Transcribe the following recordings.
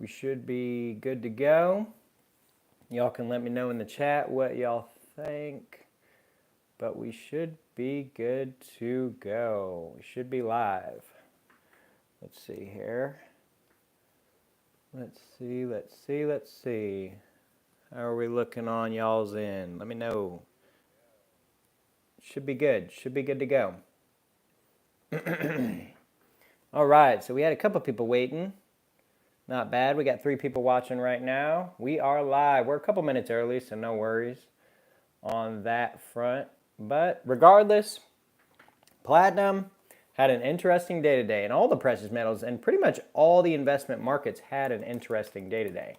We should be good to go. Y'all can let me know in the chat what y'all think. But we should be good to go. We should be live. Let's see here. Let's see. How are we looking on y'all's end? Let me know. Should be good. Should be good to go. All right, so we had a couple people waiting. Not bad. We got 3 people watching right now. We are live. We're a couple minutes early, so no worries on that front. But regardless, platinum had an interesting day today, and all the precious metals and pretty much all the investment markets had an interesting day today.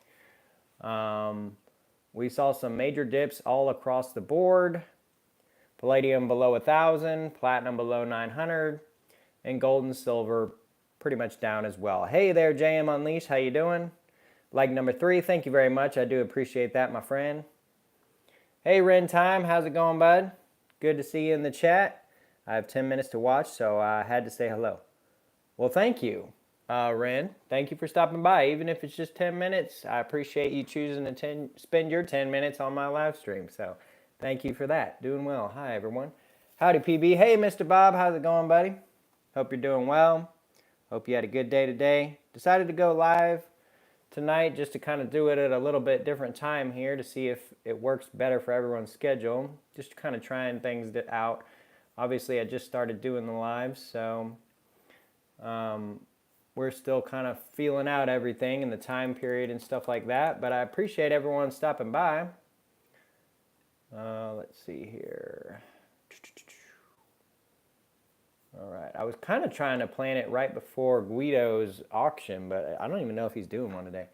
We saw some major dips all across the board. Palladium below 1,000, platinum below 900, and gold and silver pretty much down as well. Hey there, JM Unleashed. How you doing? Like number 3, thank you very much. I do appreciate that, my friend. Hey, Ren Time. How's it going, bud? Good to see you in the chat. I have 10 minutes to watch, so I had to say hello. Well, thank you, Ren. Thank you for stopping by. Even if it's just 10 minutes, I appreciate you choosing to spend your 10 minutes on my live stream. So thank you for that. Doing well. Hi, everyone. Howdy, PB. Hey, Mr. Bob. How's it going, buddy? Hope you're doing well. Hope you had a good day today. Decided to go live tonight just to kind of do it at a little bit different time here to see if it works better for everyone's schedule. Just kind of trying things out. Obviously, I just started doing the lives, so we're still kind of feeling out everything and the time period and stuff like that. But I appreciate everyone stopping by. Let's see here. All right, I was kind of trying to plan it right before Guido's auction, but I don't even know if he's doing one today.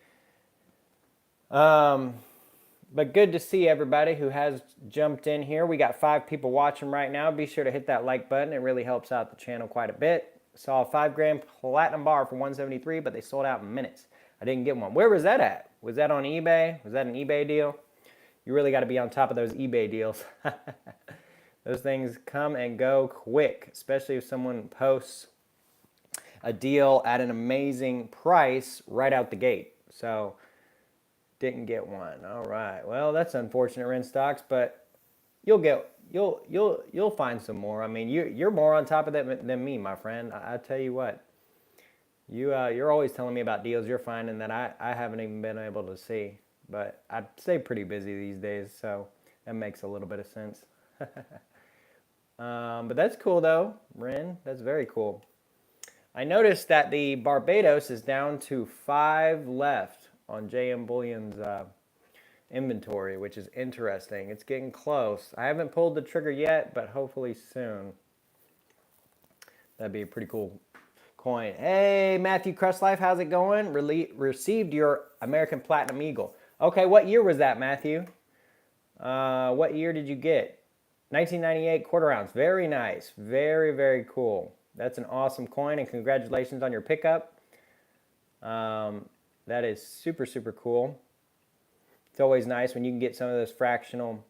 But good to see everybody who has jumped in here. We got 5 people watching right now. Be sure to hit that like button. It really helps out the channel quite a bit. Saw a 5-gram platinum bar for $173, but they sold out in minutes. I didn't get one. Where was that at? Was that on eBay? Was that an eBay deal? You really got to be on top of those eBay deals. Those things come and go quick, especially if someone posts a deal at an amazing price right out the gate. So didn't get one. All right. Well, that's unfortunate, Ren Stocks, but you'll find some more. I mean, you're more on top of that than me, my friend. I tell you what. You're always telling me about deals you're finding that I haven't even been able to see. But I stay pretty busy these days, so that makes a little bit of sense. But that's cool, though, Ren. That's very cool. I noticed that the Barbados is down to 5 left on JM Bullion's inventory, which is interesting. It's getting close. I haven't pulled the trigger yet, but hopefully soon. That'd be a pretty cool coin. Hey, Matthew Crustlife, how's it going? Received your American Platinum Eagle. Okay, what year was that, Matthew? What year did you get? 1998 quarter ounce. Very nice. Very, very cool. That's an awesome coin, and congratulations on your pickup. That is super, super cool. It's always nice when you can get some of those fractional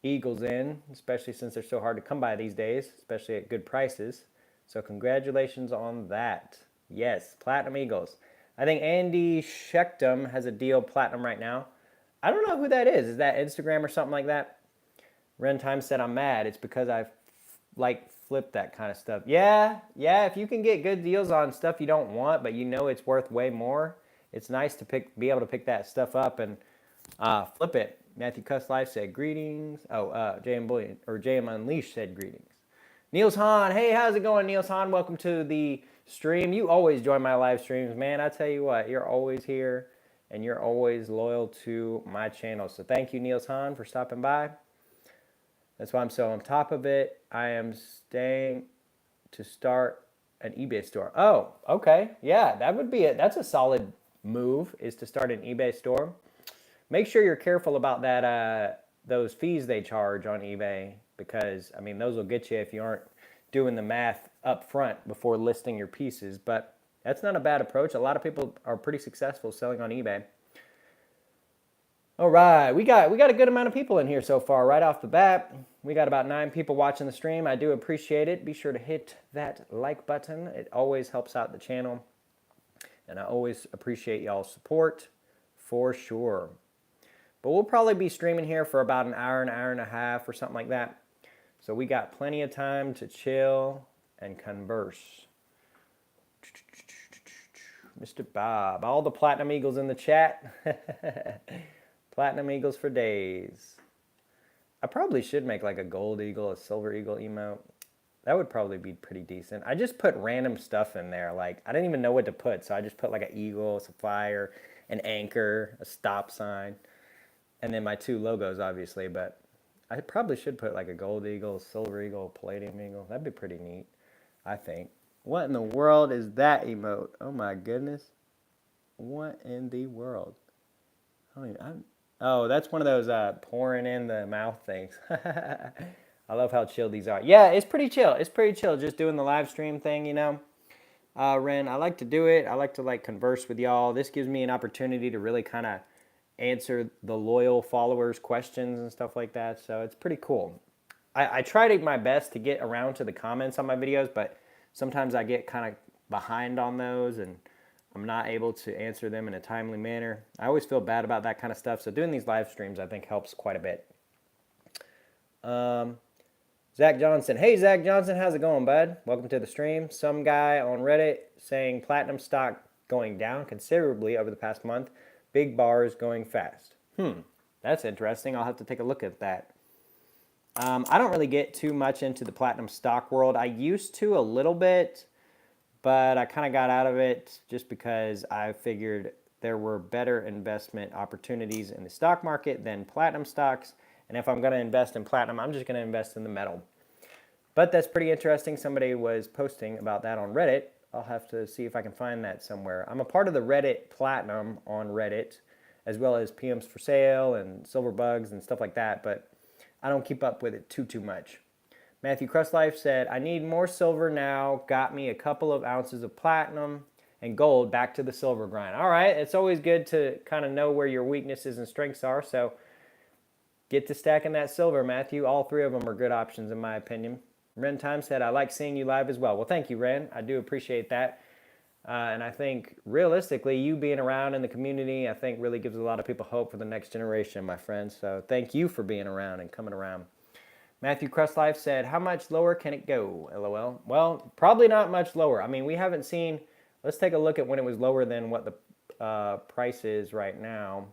eagles in, especially since they're so hard to come by these days, especially at good prices. So congratulations on that. Yes, Platinum Eagles. I think Andy Shechtum has a deal platinum right now. I don't know who that is. Is that Instagram or something like that? Ren Time said I'm mad. It's because I flip that kind of stuff. Yeah. If you can get good deals on stuff you don't want, but you know it's worth way more, it's nice to be able to pick that stuff up and flip it. Matthew Cuss Life said greetings. Oh, JM Bullion or JM Unleashed said greetings. Niels Hahn, hey, how's it going, Niels Hahn? Welcome to the stream. You always join my live streams, man. I tell you what, you're always here and you're always loyal to my channel. So thank you, Niels Hahn, for stopping by. That's why I'm so on top of it. I am staying to start an eBay store. Oh, okay. Yeah, that would be it. That's a solid move, is to start an eBay store. Make sure you're careful about that those fees they charge on eBay, because I mean those will get you if you aren't doing the math up front before listing your pieces. But that's not a bad approach. A lot of people are pretty successful selling on eBay. All right, we got a good amount of people in here so far right off the bat. We got about 9 people watching the stream. I do appreciate it. Be sure to hit that like button. It always helps out the channel. And I always appreciate y'all's support for sure. But we'll probably be streaming here for about an hour and a half or something like that. So we got plenty of time to chill and converse. Mr. Bob, all the Platinum Eagles in the chat. Platinum Eagles for days. I probably should make like a gold eagle, a silver eagle emote. That would probably be pretty decent. I just put random stuff in there. Like, I didn't even know what to put, so I just put like an eagle, a fire, an anchor, a stop sign, and then my two logos, obviously. But I probably should put like a gold eagle, silver eagle, palladium eagle. That'd be pretty neat, I think. What in the world is that emote? Oh my goodness. What in the world? Oh, that's one of those pouring in the mouth things. I love how chill these are. Yeah, it's pretty chill. It's pretty chill just doing the live stream thing, you know. Ren, I like to do it. I like to like converse with y'all. This gives me an opportunity to really kind of answer the loyal followers' questions and stuff like that. So it's pretty cool. I try to my best to get around to the comments on my videos, but sometimes I get kind of behind on those and I'm not able to answer them in a timely manner. I always feel bad about that kind of stuff. So doing these live streams, I think, helps quite a bit. Zach Johnson. Hey, Zach Johnson. How's it going, bud? Welcome to the stream. Some guy on Reddit saying platinum stock going down considerably over the past month. Big bars going fast. That's interesting. I'll have to take a look at that. I don't really get too much into the platinum stock world. I used to a little bit, but I kind of got out of it just because I figured there were better investment opportunities in the stock market than platinum stocks. And if I'm going to invest in platinum, I'm just going to invest in the metal. But that's pretty interesting. Somebody was posting about that on Reddit. I'll have to see if I can find that somewhere. I'm a part of the Reddit Platinum on Reddit, as well as PMs for Sale and Silver Bugs and stuff like that, but I don't keep up with it too much. Matthew Crustlife said, I need more silver now. Got me a couple of ounces of platinum and gold. Back to the silver grind. All right, it's always good to kind of know where your weaknesses and strengths are, so get to stacking that silver, Matthew. All three of them are good options in my opinion. Ren Time said, I like seeing you live as well. Well, thank you, Ren. I do appreciate that. And I think realistically, you being around in the community, I think really gives a lot of people hope for the next generation, my friends. So thank you for being around and coming around. Matthew Crustlife said, how much lower can it go, LOL? Well, probably not much lower. I mean, we haven't seen, let's take a look at when it was lower than what the price is right now.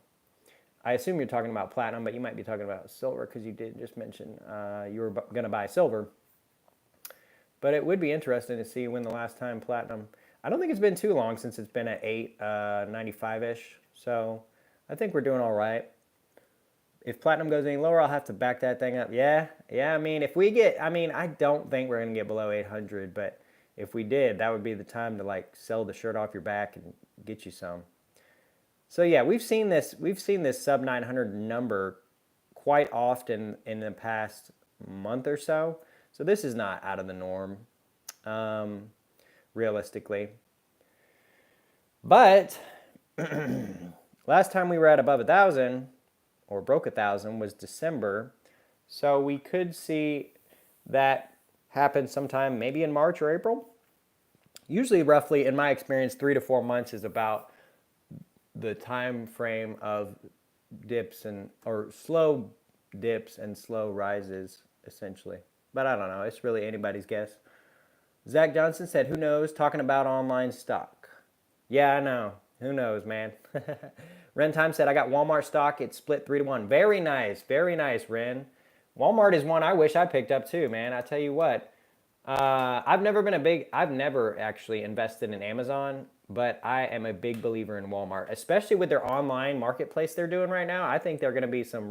I assume you're talking about platinum, but you might be talking about silver because you did just mention you were going to buy silver. But it would be interesting to see when the last time platinum, I don't think it's been too long since it's been at 895-ish. So I think we're doing all right. If platinum goes any lower, I'll have to back that thing up. Yeah, I mean, if we get, I mean, I don't think we're going to get below 800, but if we did, that would be the time to like sell the shirt off your back and get you some. So yeah, we've seen this sub 900 number quite often in the past month or so. So this is not out of the norm, realistically. But last time we were at above 1,000 or broke 1,000 was December. So we could see that happen sometime maybe in March or April. Usually roughly, in my experience, 3 to 4 months is about the time frame of dips or slow dips and slow rises, essentially. But I don't know. It's really anybody's guess. Zach Johnson said, who knows? Talking about online stock. Yeah, I know. Who knows, man? Ren Time said, I got Walmart stock. It's split 3 to 1. Very nice. Very nice, Ren. Walmart is one I wish I picked up too, man. I tell you what. I've never actually invested in Amazon, but I am a big believer in Walmart, especially with their online marketplace they're doing right now. I think they're going to be they're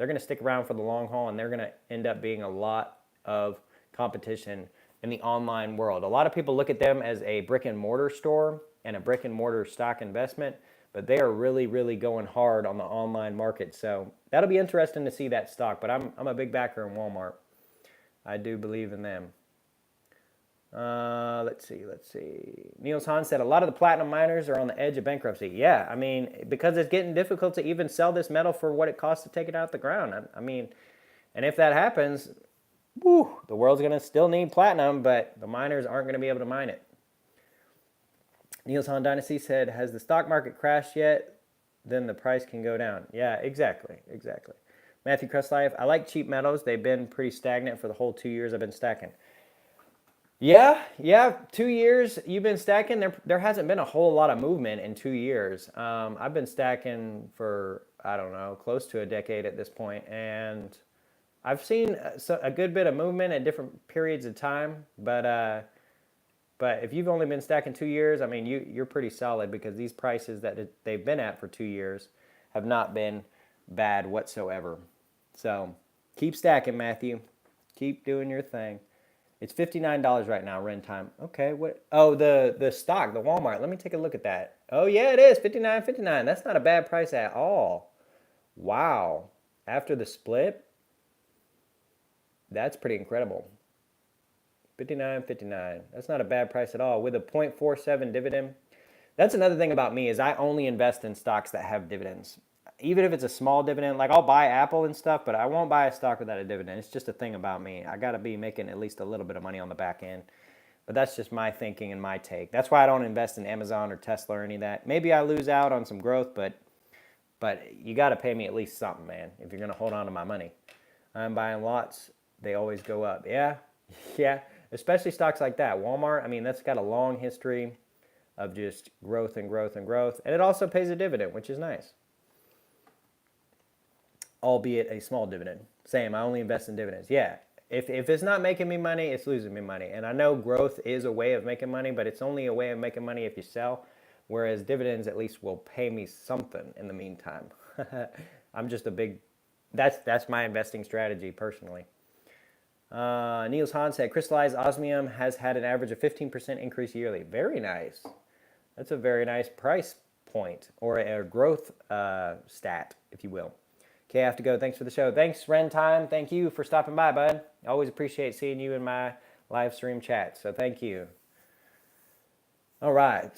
going to stick around for the long haul, and they're going to end up being a lot of competition in the online world. A lot of people look at them as a brick and mortar store and a brick and mortar stock investment, but they are really, really going hard on the online market. So that'll be interesting to see that stock, but I'm a big backer in Walmart. I do believe in them. Let's see. Niels Hahn said, a lot of the platinum miners are on the edge of bankruptcy. Yeah, I mean, because it's getting difficult to even sell this metal for what it costs to take it out the ground. I mean, and if that happens, the world's going to still need platinum, but the miners aren't going to be able to mine it. Niels Han Dynasty said, has the stock market crashed yet? Then the price can go down. Yeah, exactly. Matthew Crestlife, I like cheap metals. They've been pretty stagnant for the whole 2 years I've been stacking. Yeah. 2 years you've been stacking. There hasn't been a whole lot of movement in 2 years. I've been stacking for, I don't know, close to a decade at this point, and I've seen a good bit of movement at different periods of time. But if you've only been stacking 2 years, I mean, you're pretty solid, because these prices that they've been at for 2 years have not been bad whatsoever. So keep stacking, Matthew. Keep doing your thing. It's $59 right now, rent time. Okay, what? Oh, the stock, the Walmart. Let me take a look at that. Oh yeah, it is $59.59. That's not a bad price at all. Wow. After the split, that's pretty incredible. $59.59. That's not a bad price at all with a 0.47 dividend. That's another thing about me, is I only invest in stocks that have dividends. Even if it's a small dividend, like I'll buy Apple and stuff, but I won't buy a stock without a dividend. It's just a thing about me. I got to be making at least a little bit of money on the back end. But that's just my thinking and my take. That's why I don't invest in Amazon or Tesla or any of that. Maybe I lose out on some growth, but you got to pay me at least something, man, if you're going to hold on to my money. I'm buying lots. They always go up. Yeah, yeah. Especially stocks like that. Walmart, I mean, that's got a long history of just growth and growth and growth. And it also pays a dividend, which is nice. Albeit a small dividend. Same, I only invest in dividends. Yeah, if it's not making me money, it's losing me money. And I know growth is a way of making money, but it's only a way of making money if you sell. Whereas dividends at least will pay me something in the meantime. I'm just a big, that's my investing strategy personally. Niels Hahn said, crystallized osmium has had an average of 15% increase yearly. Very nice. That's a very nice price point, or a growth stat, if you will. Okay, I have to go. Thanks for the show. Thanks, Ren Time. Thank you for stopping by, bud. I always appreciate seeing you in my live stream chat, so thank you. All right.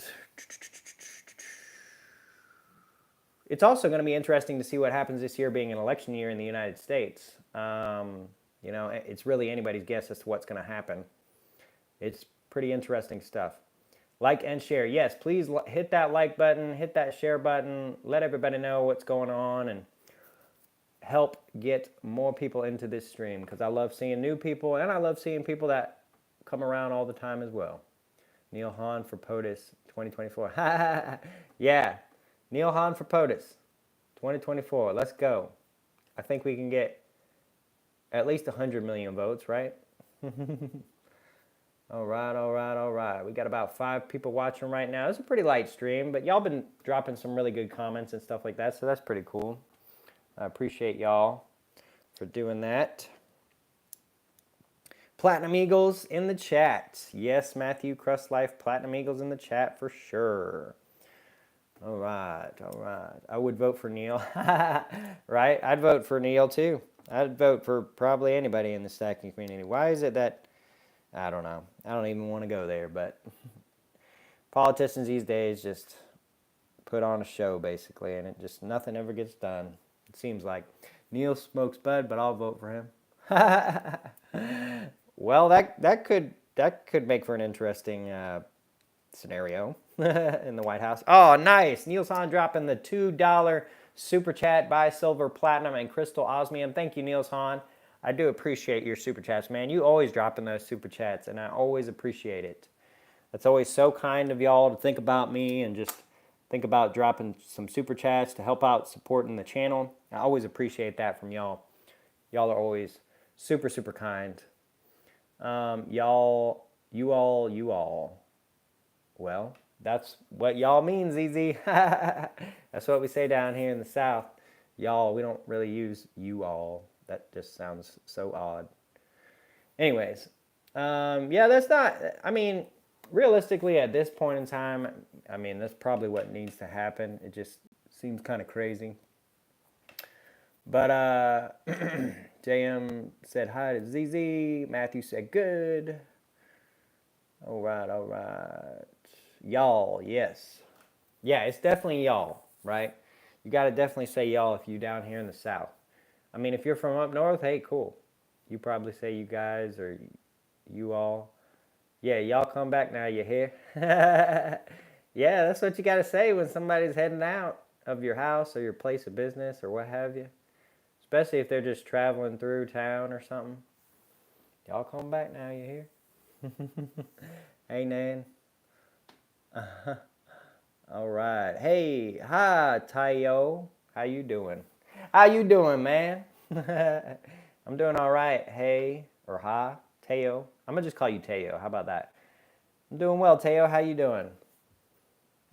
It's also going to be interesting to see what happens this year, being an election year in the United States. It's really anybody's guess as to what's going to happen. It's pretty interesting stuff. Like and share. Yes, please hit that like button, hit that share button, let everybody know what's going on, and help get more people into this stream, because I love seeing new people, and I love seeing people that come around all the time as well. Neil Hahn for POTUS 2024. Yeah, Neil Hahn for POTUS 2024. Let's go. I think we can get at least 100 million votes, right? All right. We got about 5 people watching right now. It's a pretty light stream, but y'all been dropping some really good comments and stuff like that, so that's pretty cool. I appreciate y'all for doing that. Platinum Eagles in the chat. Yes, Matthew Crustlife, Platinum Eagles in the chat for sure. All right. I would vote for Neil. Right? I'd vote for Neil too. I'd vote for probably anybody in the stacking community. Why is it that, I don't know. I don't even want to go there, but politicians these days just put on a show basically, and it just, nothing ever gets done. It seems like. Neil smokes bud, but I'll vote for him. Well, that could make for an interesting scenario in the White House. Oh, nice. Niels Hahn dropping the $2 super chat. Buy silver, platinum, and crystal osmium. Thank you, Niels Hahn. I do appreciate your super chats, man. You always dropping those super chats, and I always appreciate it. That's always so kind of y'all to think about me and just think about dropping some super chats to help out supporting the channel. I always appreciate that from y'all. Y'all are always super, super kind. You all. Well, that's what y'all means, ZZ. That's what we say down here in the South. Y'all, we don't really use you all. That just sounds so odd. Anyways, yeah, that's not, I mean, realistically at this point in time, I mean, that's probably what needs to happen. It just seems kind of crazy. But JM said hi to ZZ. Matthew said good. All right. Y'all, yes. Yeah, it's definitely y'all, right? You got to definitely say y'all if you're down here in the South. I mean, if you're from up north, hey, cool. You probably say you guys or you all. Yeah, y'all come back now, you hear? Yeah, that's what you got to say when somebody's heading out of your house or your place of business or what have you. Especially if they're just traveling through town or something. Y'all come back now, you hear? Hey, Nan. All right. Hey, hi, Tayo. How you doing? How you doing, man? I'm doing all right. Hey, or hi, Teo. I'm gonna just call you Teo. How about that? I'm doing well, Teo. How you doing?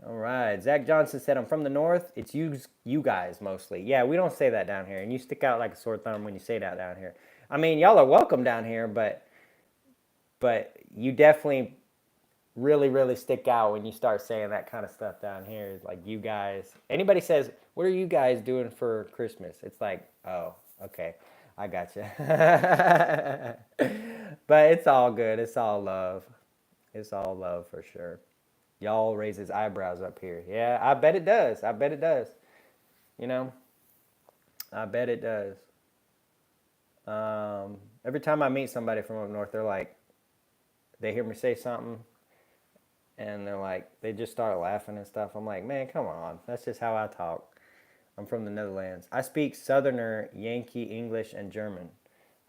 All right. Zach Johnson said, "I'm from the north. It's you guys mostly. Yeah, we don't say that down here, and you stick out like a sore thumb when you say that down here. I mean, y'all are welcome down here, but you definitely really stick out when you start saying that kind of stuff down here. Like you guys, anybody says, "What are you guys doing for Christmas?" It's like, oh, okay, I got you. But it's all good. It's all love. It's all love for sure. Y'all raise his eyebrows up here. Yeah, I bet it does. I bet it does. You know, I bet it does. Every time I meet somebody from up north, they're like, they hear me say something, and they're like, they just start laughing and stuff. I'm like, man, come on. That's just how I talk. I'm from the Netherlands. I speak Southerner, Yankee, English, and German.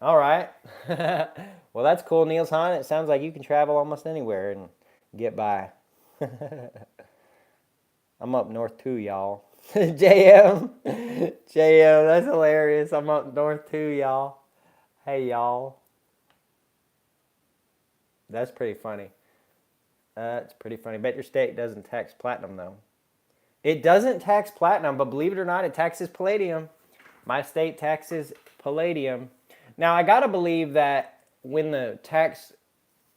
All right. Well, that's cool, Niels Hahn. It sounds like you can travel almost anywhere and get by. I'm up north too, y'all. JM. JM, that's hilarious. I'm up north too, y'all. Hey, y'all. That's pretty funny. That's pretty funny. Bet your state doesn't tax platinum, though. It doesn't tax platinum, but believe it or not, it taxes palladium. My state taxes palladium. Now, I gotta believe that when the tax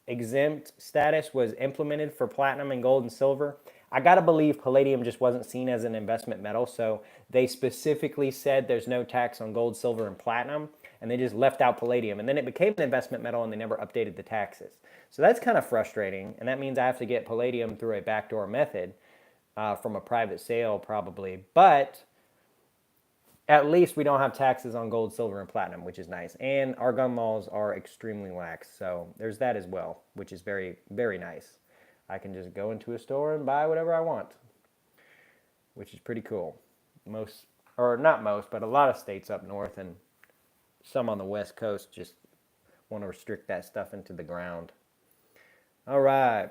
exempt status was implemented for platinum and gold and silver, I gotta believe palladium just wasn't seen as an investment metal. So they specifically said there's no tax on gold, silver, and platinum, and they just left out palladium. And then it became an investment metal and they never updated the taxes. So that's kind of frustrating. And that means I have to get palladium through a backdoor method from a private sale, probably. But at least we don't have taxes on gold, silver, and platinum, which is nice. And our gun laws are extremely lax. So there's that as well, which is very nice. I can just go into a store and buy whatever I want, which is pretty cool. Most, or not most, but a lot of states up north and some on the West Coast just want to restrict that stuff into the ground. All right.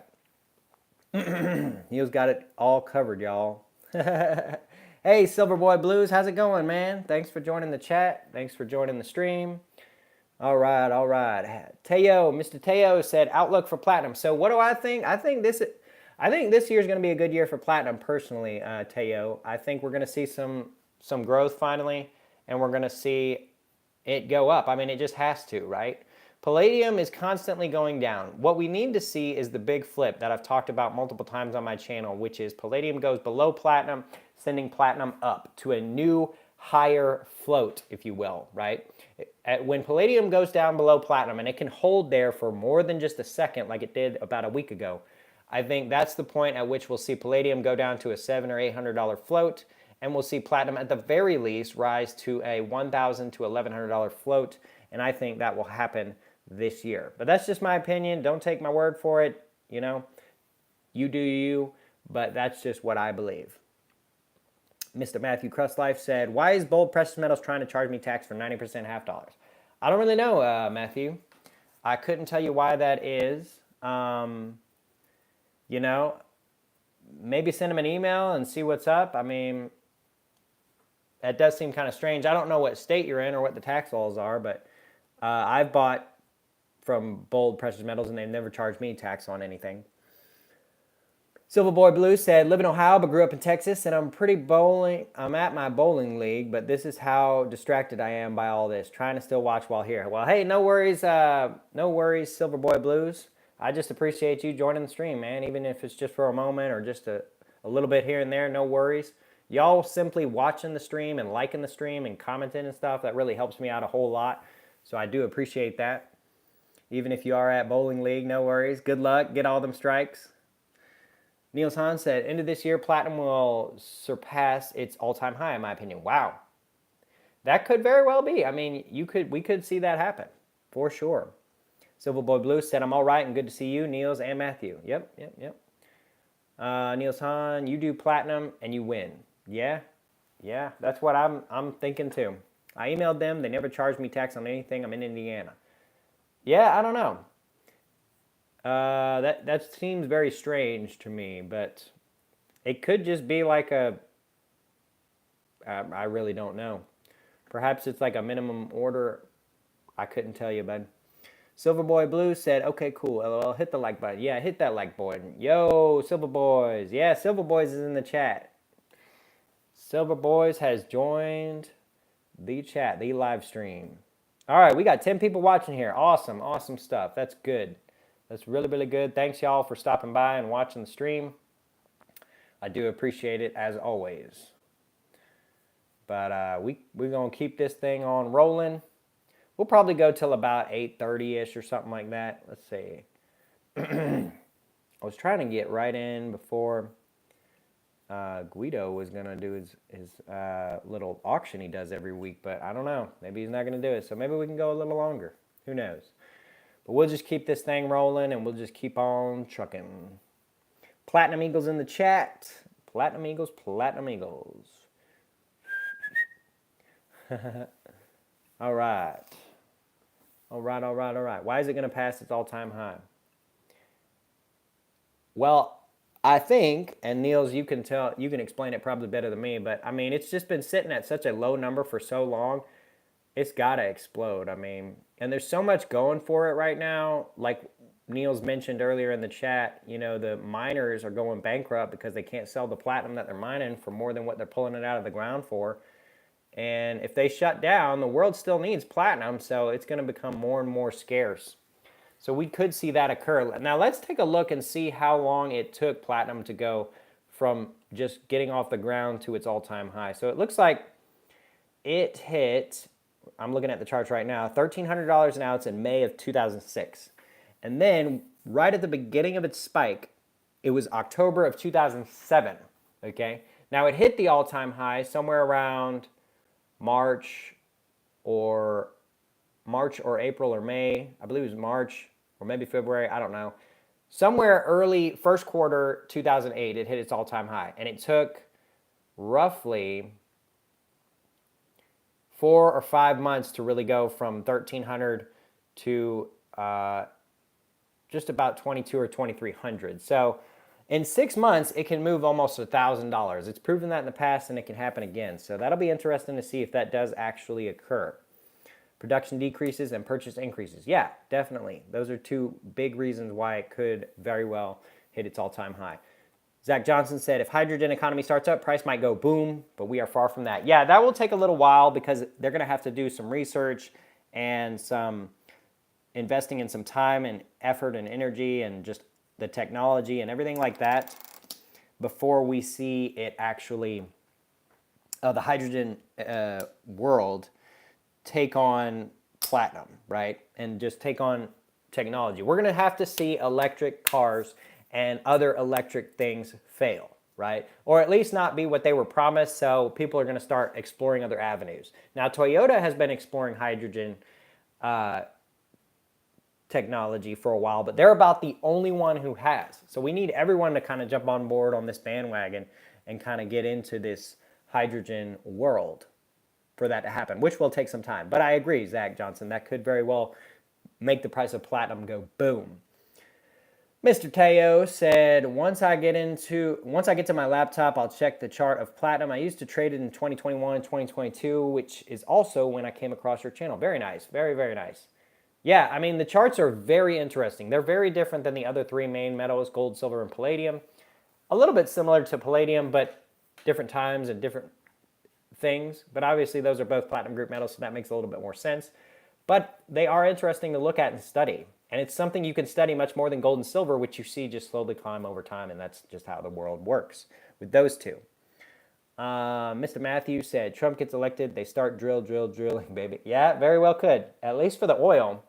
Neil's got it all covered, y'all. Hey, Silverboy Blues, how's it going, man? Thanks for joining the chat. Thanks for joining the stream. All right, all right. Teo, Mr. Teo said outlook for platinum. So what do I think? I think this year is going to be a good year for platinum personally, Teo. I think we're going to see some growth finally, and we're going to see it go up. I mean, it just has to, right? Palladium is constantly going down. What we need to see is the big flip that I've talked about multiple times on my channel, which is palladium goes below platinum, sending platinum up to a new higher float, if you will, right? When palladium goes down below platinum, and it can hold there for more than just a second like it did about a week ago, I think that's the point at which we'll see palladium go down to a $700 or $800 float, and we'll see platinum at the very least rise to a $1,000 to $1,100 float, and I think that will happen this year. But that's just my opinion. Don't take my word for it. You know, you do you, but that's just what I believe. Mr. Matthew Crustlife said, why is Bold Precious Metals trying to charge me tax for 90% half dollars? I don't really know, Matthew. I couldn't tell you why that is. You know, maybe send them an email and see what's up. I mean, that does seem kind of strange. I don't know what state you're in or what the tax laws are, but I've bought from Bold Precious Metals and they've never charged me tax on anything. Silverboy Blue said, live in Ohio but grew up in Texas, and I'm at my bowling league, but this is how distracted I am by all this, trying to still watch while here. Well, hey, no worries, Silverboy Blues. I just appreciate you joining the stream, man, even if it's just for a moment or just a little bit here and there, no worries. Y'all simply watching the stream and liking the stream and commenting and stuff, that really helps me out a whole lot, so I do appreciate that. Even if you are at bowling league, no worries. Good luck, get all them strikes. Niels Hahn said, end of this year, platinum will surpass its all-time high, in my opinion. Wow. That could very well be. I mean, we could see that happen, for sure. Silverboy Blue said, I'm all right and good to see you, Niels and Matthew. Yep. Niels Hahn, you do platinum and you win. Yeah, yeah, that's what I'm thinking too. I emailed them. They never charged me tax on anything. I'm in Indiana. Yeah, I don't know. That seems very strange to me, but it could just be like I really don't know. Perhaps it's like a minimum order. I couldn't tell you, bud. Silverboy Blue said, okay, cool. LOL, hit the like button. Yeah, hit that like button. Yo, Silver Boys. Yeah, Silver Boys is in the chat. Silver Boys has joined the chat, the live stream. All right, we got 10 people watching here. Awesome, awesome stuff. That's good. That's really, really good. Thanks, y'all, for stopping by and watching the stream. I do appreciate it, as always. But we're going to keep this thing on rolling. We'll probably go till about 8:30-ish or something like that. Let's see. I was trying to get right in before Guido was going to do his little auction he does every week, but I don't know. Maybe he's not going to do it, so maybe we can go a little longer. Who knows? But we'll just keep this thing rolling, and we'll just keep on trucking. Platinum Eagles in the chat. Platinum Eagles, Platinum Eagles. All right. All right. Why is it going to pass its all-time high? Well, I think, and Niels, you can explain it probably better than me, but I mean, it's just been sitting at such a low number for so long, it's got to explode. I mean, and there's so much going for it right now. Like Niels mentioned earlier in the chat, you know, the miners are going bankrupt because they can't sell the platinum that they're mining for more than what they're pulling it out of the ground for. And if they shut down, the world still needs platinum, so it's going to become more and more scarce. So we could see that occur. Now let's take a look and see how long it took platinum to go from just getting off the ground to its all-time high. So it looks like it hit, I'm looking at the charts right now, $1,300 an ounce in May of 2006. And then right at the beginning of its spike, it was October of 2007, okay? Now it hit the all-time high somewhere around March or April or May. I believe it was March or maybe February. I don't know. Somewhere early first quarter 2008, it hit its all-time high. And it took roughly 4 or 5 months to really go from 1,300 to just about 22 or 2,300. So in 6 months, it can move almost $1,000. It's proven that in the past, and it can happen again. So that'll be interesting to see if that does actually occur. Production decreases and purchase increases. Yeah, definitely. Those are two big reasons why it could very well hit its all-time high. Zach Johnson said, if hydrogen economy starts up, price might go boom, but we are far from that. Yeah, that will take a little while because they're going to have to do some research and some investing in some time and effort and energy and just the technology and everything like that before we see it actually, the hydrogen world take on platinum, right? And just take on technology. We're going to have to see electric cars and other electric things fail, right? Or at least not be what they were promised, so people are going to start exploring other avenues. Now, Toyota has been exploring hydrogen technology for a while, but they're about the only one who has. So we need everyone to kind of jump on board on this bandwagon and kind of get into this hydrogen world for that to happen, which will take some time. But I agree, Zach Johnson, that could very well make the price of platinum go boom. Mr. Teo said, once I get to my laptop, I'll check the chart of platinum. I used to trade it in 2021 and 2022, which is also when I came across your channel. Very nice. Very, very nice. Yeah, I mean, the charts are very interesting. They're very different than the other three main metals, gold, silver, and palladium. A little bit similar to palladium, but different times and different things. But obviously, those are both platinum group metals, so that makes a little bit more sense. But they are interesting to look at and study. And it's something you can study much more than gold and silver, which you see just slowly climb over time. And that's just how the world works with those two. Mr. Matthews said, Trump gets elected, they start drilling, baby. Yeah, very well could. At least for the oil.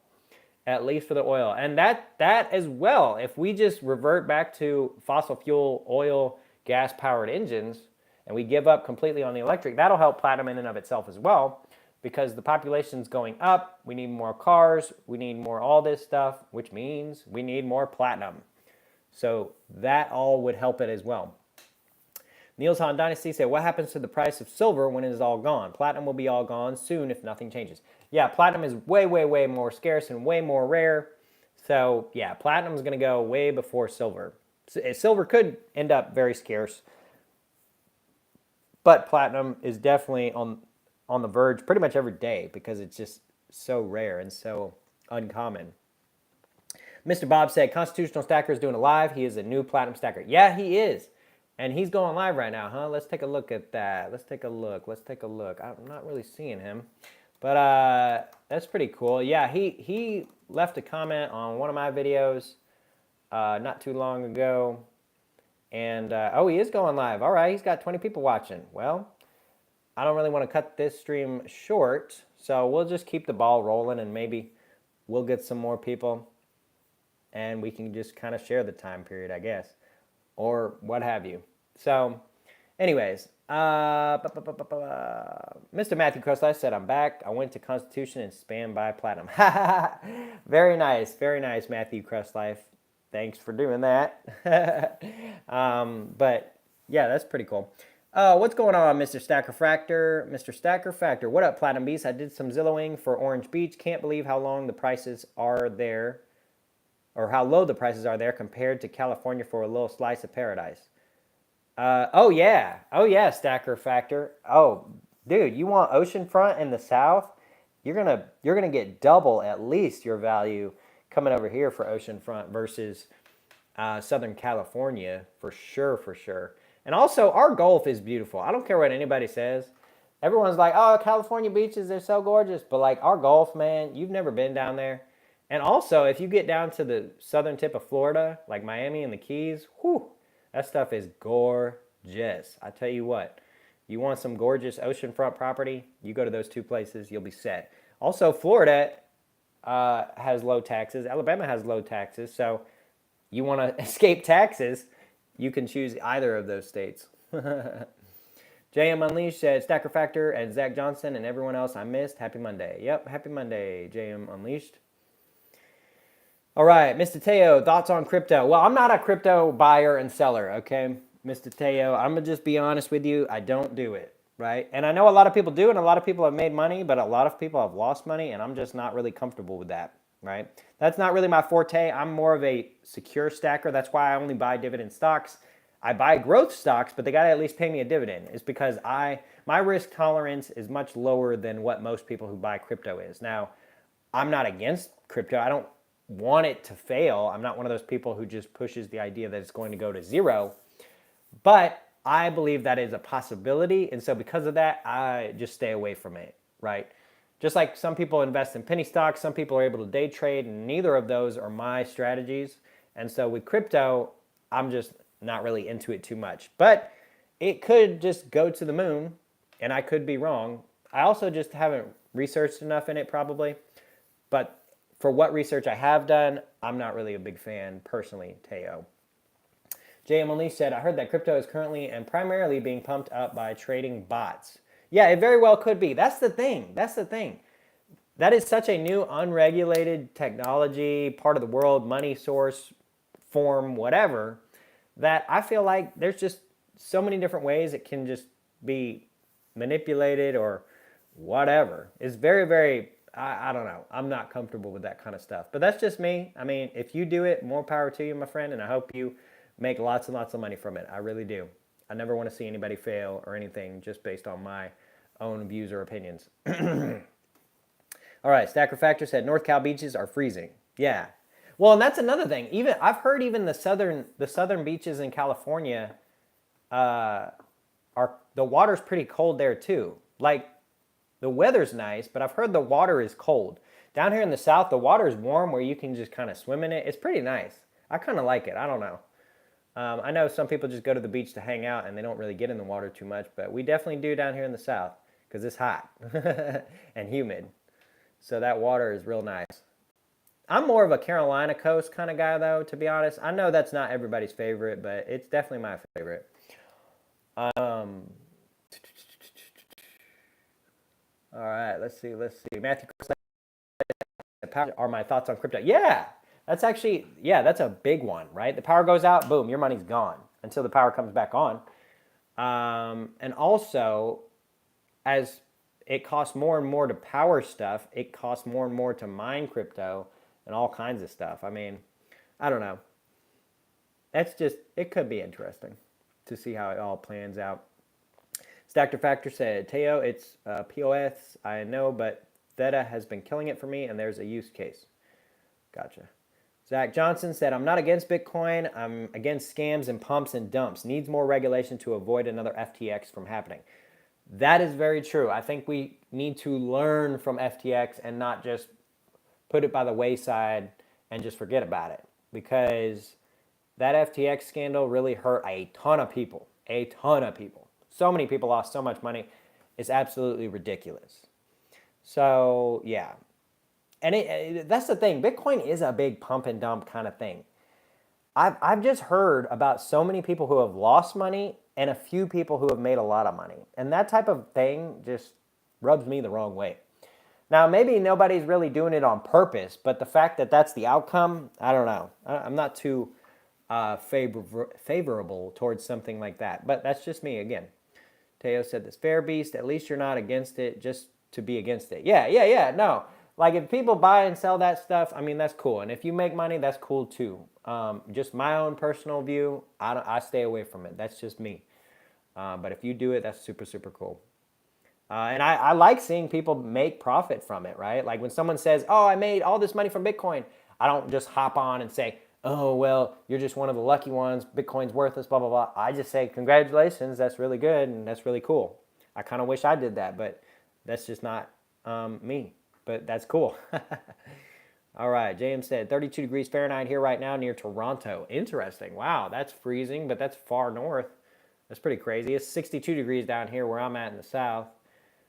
At least for the oil. And that as well, if we just revert back to fossil fuel, oil, gas-powered engines, and we give up completely on the electric, that'll help platinum in and of itself as well, because the population's going up, we need more cars, we need more all this stuff, which means we need more platinum. So that all would help it as well. Niels Han Dynasty said, what happens to the price of silver when it is all gone? Platinum will be all gone soon if nothing changes. Yeah, platinum is way, way, way more scarce and way more rare. So yeah, platinum is going to go way before silver. Silver could end up very scarce, but platinum is definitely on the verge pretty much every day because it's just so rare and so uncommon. Mr. Bob said, Constitutional Stacker is doing a live. He is a new platinum stacker. Yeah, he is. And he's going live right now, huh? Let's take a look at that. Let's take a look. I'm not really seeing him. But that's pretty cool. Yeah, he left a comment on one of my videos not too long ago. And, oh, he is going live. All right, he's got 20 people watching. Well, I don't really want to cut this stream short. So we'll just keep the ball rolling and maybe we'll get some more people. And we can just kind of share the time period, I guess. Or what have you. So, anyways, Mr. Matthew Crosslife said, I'm back. I went to Constitution and spammed by platinum. Very nice, Matthew Crosslife. Thanks for doing that. But, yeah, that's pretty cool. What's going on, Mr. Stacker Fractor? Mr. Stacker Fractor, what up, Platinum Beast? I did some Zillowing for Orange Beach. Can't believe how long the prices are there. Or how low the prices are there compared to California for a little slice of paradise. Oh yeah, Stacker Factor. Oh, dude, you want oceanfront in the south? You're gonna get double at least your value coming over here for oceanfront versus Southern California for sure. And also, our Gulf is beautiful. I don't care what anybody says. Everyone's like, oh, California beaches, they're so gorgeous. But like our Gulf, man, you've never been down there. And also, if you get down to the southern tip of Florida, like Miami and the Keys, whew, that stuff is gorgeous. I tell you what, you want some gorgeous oceanfront property, you go to those two places, you'll be set. Also, Florida has low taxes. Alabama has low taxes. So you want to escape taxes, you can choose either of those states. JM Unleashed said, Stacker Factor and Zach Johnson and everyone else I missed. Happy Monday. Yep, happy Monday, JM Unleashed. All right, Mr. Teo, thoughts on crypto? Well, I'm not a crypto buyer and seller, okay? Mr. Teo, I'm going to just be honest with you. I don't do it, right? And I know a lot of people do, and a lot of people have made money, but a lot of people have lost money, and I'm just not really comfortable with that, right? That's not really my forte. I'm more of a secure stacker. That's why I only buy dividend stocks. I buy growth stocks, but they got to at least pay me a dividend. It's because my risk tolerance is much lower than what most people who buy crypto is. Now, I'm not against crypto. I don't want it to fail. I'm not one of those people who just pushes the idea that it's going to go to zero, but I believe that is a possibility. And so because of that, I just stay away from it, right? Just like some people invest in penny stocks, some people are able to day trade, and neither of those are my strategies. And so with crypto, I'm just not really into it too much, but it could just go to the moon and I could be wrong. I also just haven't researched enough in it probably, but for what research I have done, I'm not really a big fan personally, Teo. JM Unleashed said, I heard that crypto is currently and primarily being pumped up by trading bots. Yeah, it very well could be. That's the thing. That is such a new unregulated technology, part of the world, money source, form, whatever, that I feel like there's just so many different ways it can just be manipulated or whatever. It's very, very, I don't know. I'm not comfortable with that kind of stuff. But that's just me. I mean, if you do it, more power to you, my friend, and I hope you make lots and lots of money from it. I really do. I never want to see anybody fail or anything just based on my own views or opinions. All right, Stacker Factor said North Cal beaches are freezing. Yeah. Well, and that's another thing. Even I've heard even the southern beaches in California are the water's pretty cold there too. Like the weather's nice, but I've heard the water is cold. Down here in the south, the water is warm where you can just kind of swim in it. It's pretty nice. I kind of like it. I don't know. I know some people just go to the beach to hang out and they don't really get in the water too much, but we definitely do down here in the south because it's hot and humid. So that water is real nice. I'm more of a Carolina coast kind of guy, though, to be honest. I know that's not everybody's favorite, but it's definitely my favorite. All right, let's see. Matthew are my thoughts on crypto. Yeah, That's actually, yeah, that's a big one, right? The power goes out, boom, your money's gone until the power comes back on. And also, as it costs more and more to power stuff, it costs more and more to mine crypto and all kinds of stuff. I mean, I don't know. That's just, it could be interesting to see how it all plans out. Stacker Factor said, Teo, it's POS, I know, but Theta has been killing it for me, and there's a use case. Gotcha. Zach Johnson said, I'm not against Bitcoin. I'm against scams and pumps and dumps. Needs more regulation to avoid another FTX from happening. That is very true. I think we need to learn from FTX and not just put it by the wayside and just forget about it. Because that FTX scandal really hurt a ton of people. A ton of people. So many people lost so much money. It's absolutely ridiculous. So, yeah. And that's the thing. Bitcoin is a big pump and dump kind of thing. I've just heard about so many people who have lost money and a few people who have made a lot of money. And that type of thing just rubs me the wrong way. Now, maybe nobody's really doing it on purpose, but the fact that that's the outcome, I don't know. I'm not too favorable towards something like that. But that's just me again. Teo said this, fair beast, at least you're not against it just to be against it. Yeah, no. Like if people buy and sell that stuff, I mean, that's cool. And if you make money, that's cool too. Just my own personal view, I stay away from it. That's just me. But if you do it, that's super, super cool. And I like seeing people make profit from it, right? Like when someone says, oh, I made all this money from Bitcoin, I don't just hop on and say, oh, well, you're just one of the lucky ones. Bitcoin's worthless, blah, blah, blah. I just say, congratulations. That's really good. And that's really cool. I kind of wish I did that, but that's just not me. But that's cool. All right, JM said 32 degrees Fahrenheit here right now near Toronto. Interesting. Wow, that's freezing, but that's far north. That's pretty crazy. It's 62 degrees down here where I'm at in the south.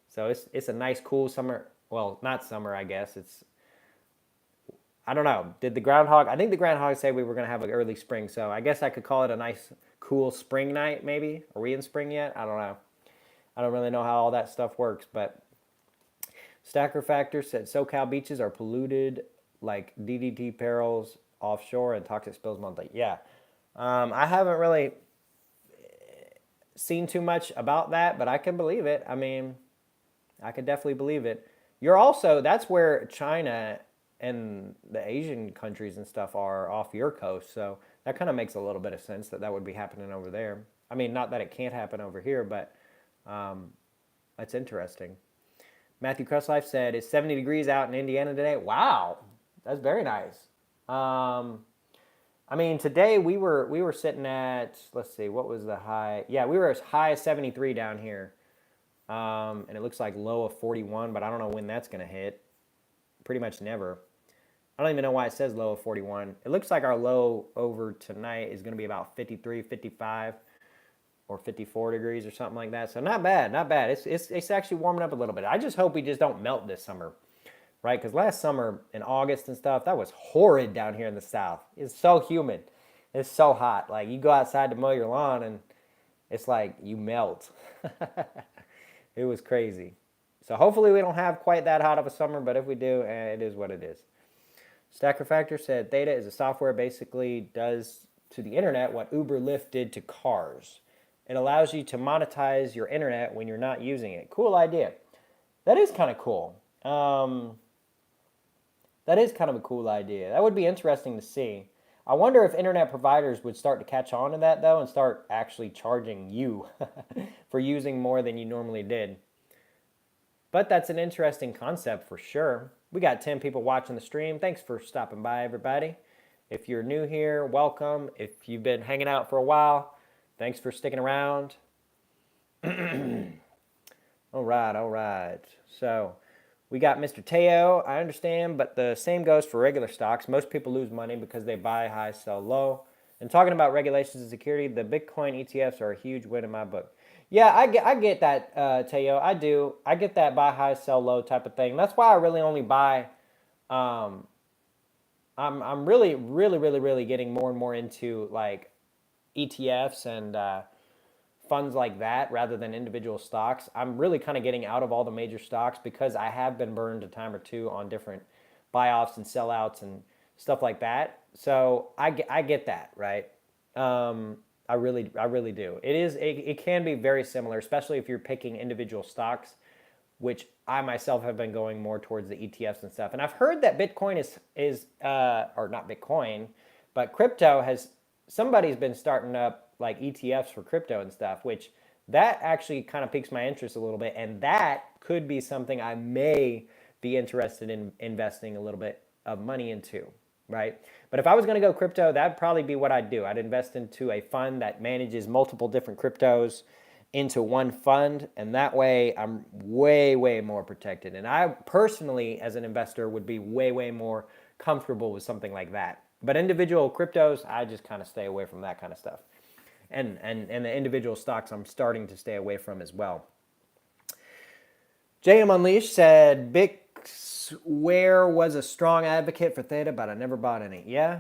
So it's a nice, cool summer. Well, not summer, I guess. I don't know. I think the groundhog said we were going to have an early spring. So I guess I could call it a nice, cool spring night, maybe. Are we in spring yet? I don't know. I don't really know how all that stuff works, but Stacker Factor said SoCal beaches are polluted like DDT perils offshore and toxic spills monthly. Yeah. I haven't really seen too much about that, but I can believe it. I mean, I could definitely believe it. That's where China and the Asian countries and stuff are off your coast. So that kind of makes a little bit of sense that would be happening over there. I mean, not that it can't happen over here, but that's interesting. Matthew Crustlife said, it's 70 degrees out in Indiana today. Wow, that's very nice. I mean, today we were sitting at, let's see, what was the high? Yeah, we were as high as 73 down here. And it looks like low of 41, but I don't know when that's going to hit. Pretty much never. I don't even know why it says low of 41. It looks like our low over tonight is going to be about 53, 55. Or 54 degrees or something like that. So not bad, not bad. It's actually warming up a little bit. I just hope we just don't melt this summer, right? Because last summer in August and stuff, that was horrid down here in the south. It's so humid. It's so hot. Like you go outside to mow your lawn and it's like you melt. It was crazy. So hopefully we don't have quite that hot of a summer, but if we do, it is what it is. Stacker Factor said Theta is a software basically does to the internet what Uber Lyft did to cars. It allows you to monetize your internet when you're not using it. Cool idea. That is kind of cool. That is kind of a cool idea. That would be interesting to see. I wonder if internet providers would start to catch on to that, though, and start actually charging you for using more than you normally did. But that's an interesting concept for sure. We got 10 people watching the stream. Thanks for stopping by, everybody. If you're new here, welcome. If you've been hanging out for a while, thanks for sticking around. All right. So we got Mr. Teo. I understand, but the same goes for regular stocks. Most people lose money because they buy high, sell low. And talking about regulations and security, the Bitcoin ETFs are a huge win in my book. Yeah, I get that, Teo. I do. I get that buy high, sell low type of thing. That's why I really only buy. I'm really getting more and more into like ETFs and funds like that rather than individual stocks. I'm really kind of getting out of all the major stocks because I have been burned a time or two on different buy-offs and sellouts and stuff like that. So I get that, right? I really do. It can be very similar, especially if you're picking individual stocks, which I myself have been going more towards the ETFs and stuff. And I've heard that Bitcoin is or not Bitcoin, but crypto has somebody's been starting up like ETFs for crypto and stuff, which that actually kind of piques my interest a little bit, and that could be something I may be interested in investing a little bit of money into, right? But if I was going to go crypto, that'd probably be what I'd do. I'd invest into a fund that manages multiple different cryptos into one fund, and that way I'm way more protected. And I personally, as an investor, would be way more comfortable with something like that. But individual cryptos, I just kind of stay away from that kind of stuff. And the individual stocks I'm starting to stay away from as well. JM Unleashed said, Bixware was a strong advocate for Theta, but I never bought any. Yeah,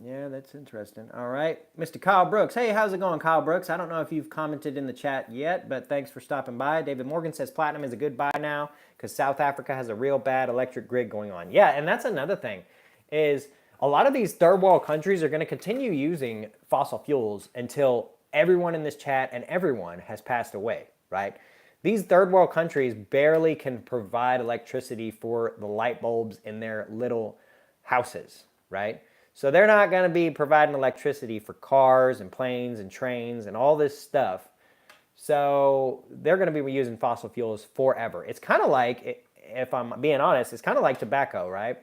that's interesting. All right. Mr. Kyle Brooks. Hey, how's it going, Kyle Brooks? I don't know if you've commented in the chat yet, but thanks for stopping by. David Morgan says platinum is a good buy now because South Africa has a real bad electric grid going on. Yeah, and that's another thing is a lot of these third world countries are going to continue using fossil fuels until everyone in this chat and everyone has passed away, right? These third world countries barely can provide electricity for the light bulbs in their little houses, right? So they're not going to be providing electricity for cars and planes and trains and all this stuff. So they're going to be using fossil fuels forever. It's kind of like, if I'm being honest, it's kind of like tobacco, right?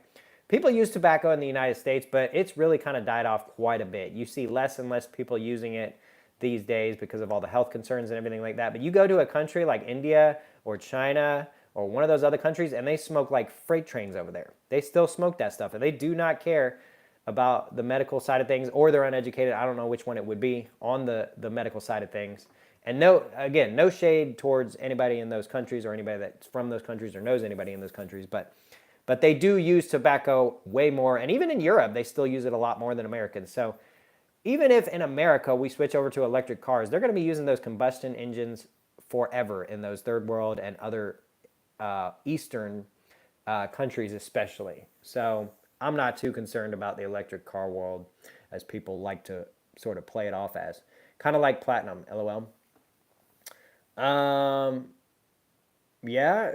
People use tobacco in the United States, but it's really kind of died off quite a bit. You see less and less people using it these days because of all the health concerns and everything like that. But you go to a country like India or China or one of those other countries, and they smoke like freight trains over there. They still smoke that stuff, and they do not care about the medical side of things, or they're uneducated. I don't know which one it would be on the medical side of things. And no shade towards anybody in those countries or anybody that's from those countries or knows anybody in those countries, but they do use tobacco way more. And even in Europe, they still use it a lot more than Americans. So even if in America we switch over to electric cars, they're going to be using those combustion engines forever in those third world and other Eastern countries especially. So I'm not too concerned about the electric car world as people like to sort of play it off as. Kind of like platinum, LOL. Yeah,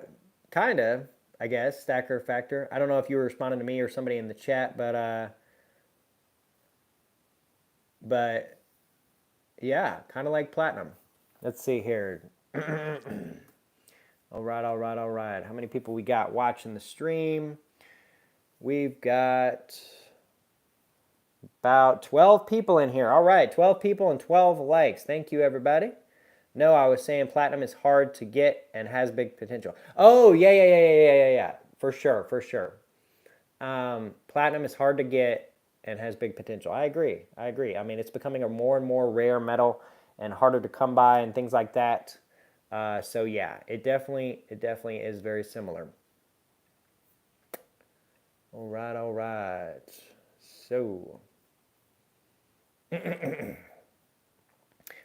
kind of, I guess, stacker factor. I don't know if you were responding to me or somebody in the chat, but yeah, kind of like platinum. Let's see here. All right. How many people we got watching the stream? We've got about 12 people in here. All right, 12 people and 12 likes. Thank you, everybody. No, I was saying platinum is hard to get and has big potential. Oh, yeah. For sure. Platinum is hard to get and has big potential. I agree. I mean, it's becoming a more and more rare metal and harder to come by and things like that. So yeah, it definitely is very similar. All right. So,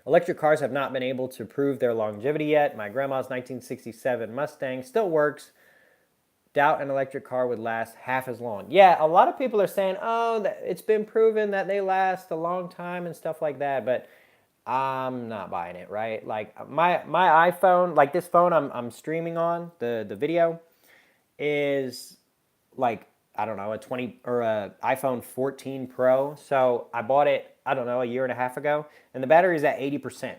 electric cars have not been able to prove their longevity yet. My grandma's 1967 Mustang still works. Doubt an electric car would last half as long. Yeah, a lot of people are saying, oh, it's been proven that they last a long time and stuff like that, but I'm not buying it, right? Like my iPhone, like this phone I'm streaming on, the video is like, I don't know, a iPhone 14 Pro. So I bought it, I don't know, a year and a half ago, and the battery is at 80%.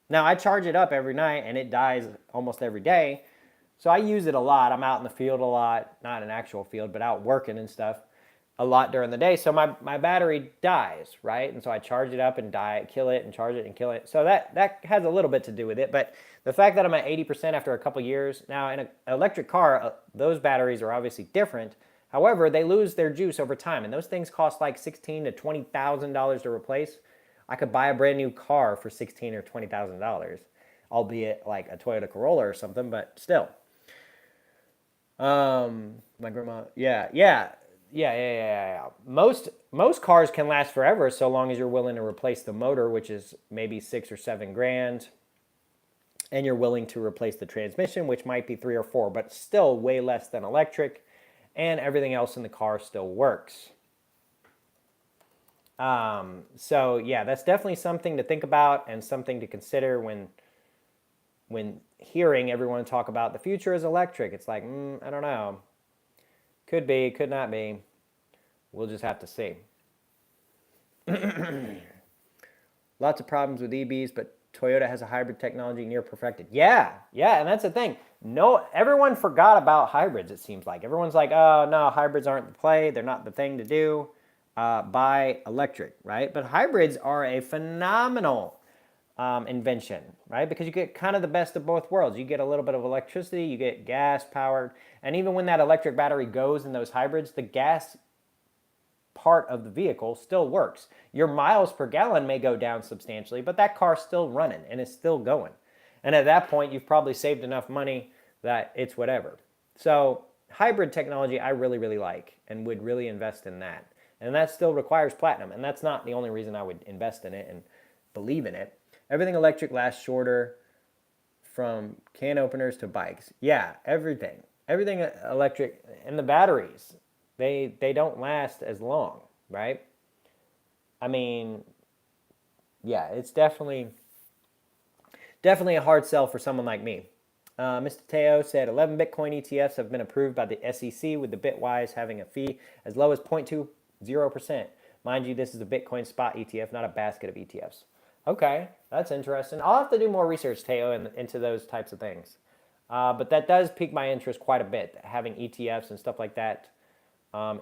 Now I charge it up every night and it dies almost every day. So I use it a lot. I'm out in the field a lot, not an actual field, but out working and stuff a lot during the day. So my battery dies, right? And so I charge it up and kill it and charge it and kill it. So that has a little bit to do with it. But the fact that I'm at 80% after a couple years, now in an electric car, those batteries are obviously different. However, they lose their juice over time, and those things cost like $16,000 to $20,000 to replace. I could buy a brand new car for $16,000 or $20,000, albeit like a Toyota Corolla or something, but still. My grandma, yeah. Most cars can last forever so long as you're willing to replace the motor, which is maybe $6,000 or $7,000, and you're willing to replace the transmission, which might be $3,000 or $4,000, but still way less than electric. And everything else in the car still works. So yeah, that's definitely something to think about and something to consider when hearing everyone talk about the future is electric. It's like, I don't know. Could be, could not be. We'll just have to see. Lots of problems with EVs, but Toyota has a hybrid technology near perfected. Yeah, yeah, and that's the thing. No, everyone forgot about hybrids. It seems like everyone's like, oh no, hybrids aren't the play. They're not the thing to do. Buy electric, right? But hybrids are a phenomenal invention, right? Because you get kind of the best of both worlds. You get a little bit of electricity, you get gas powered, and even when that electric battery goes in those hybrids, the gas part of the vehicle still works. Your miles per gallon may go down substantially, but that car's still running and it's still going. And at that point, you've probably saved enough money that it's whatever. So, hybrid technology I really, really like and would really invest in that. And that still requires platinum. And that's not the only reason I would invest in it and believe in it. Everything electric lasts shorter, from can openers to bikes. Yeah, everything. Everything electric, and the batteries, they don't last as long, right? I mean, yeah, it's definitely a hard sell for someone like me. Mr. Teo said 11 Bitcoin ETFs have been approved by the SEC, with the Bitwise having a fee as low as 0.20%. Mind you, this is a Bitcoin spot ETF, not a basket of ETFs. Okay, that's interesting. I'll have to do more research, Teo, into those types of things. But that does pique my interest quite a bit. Having ETFs and stuff like that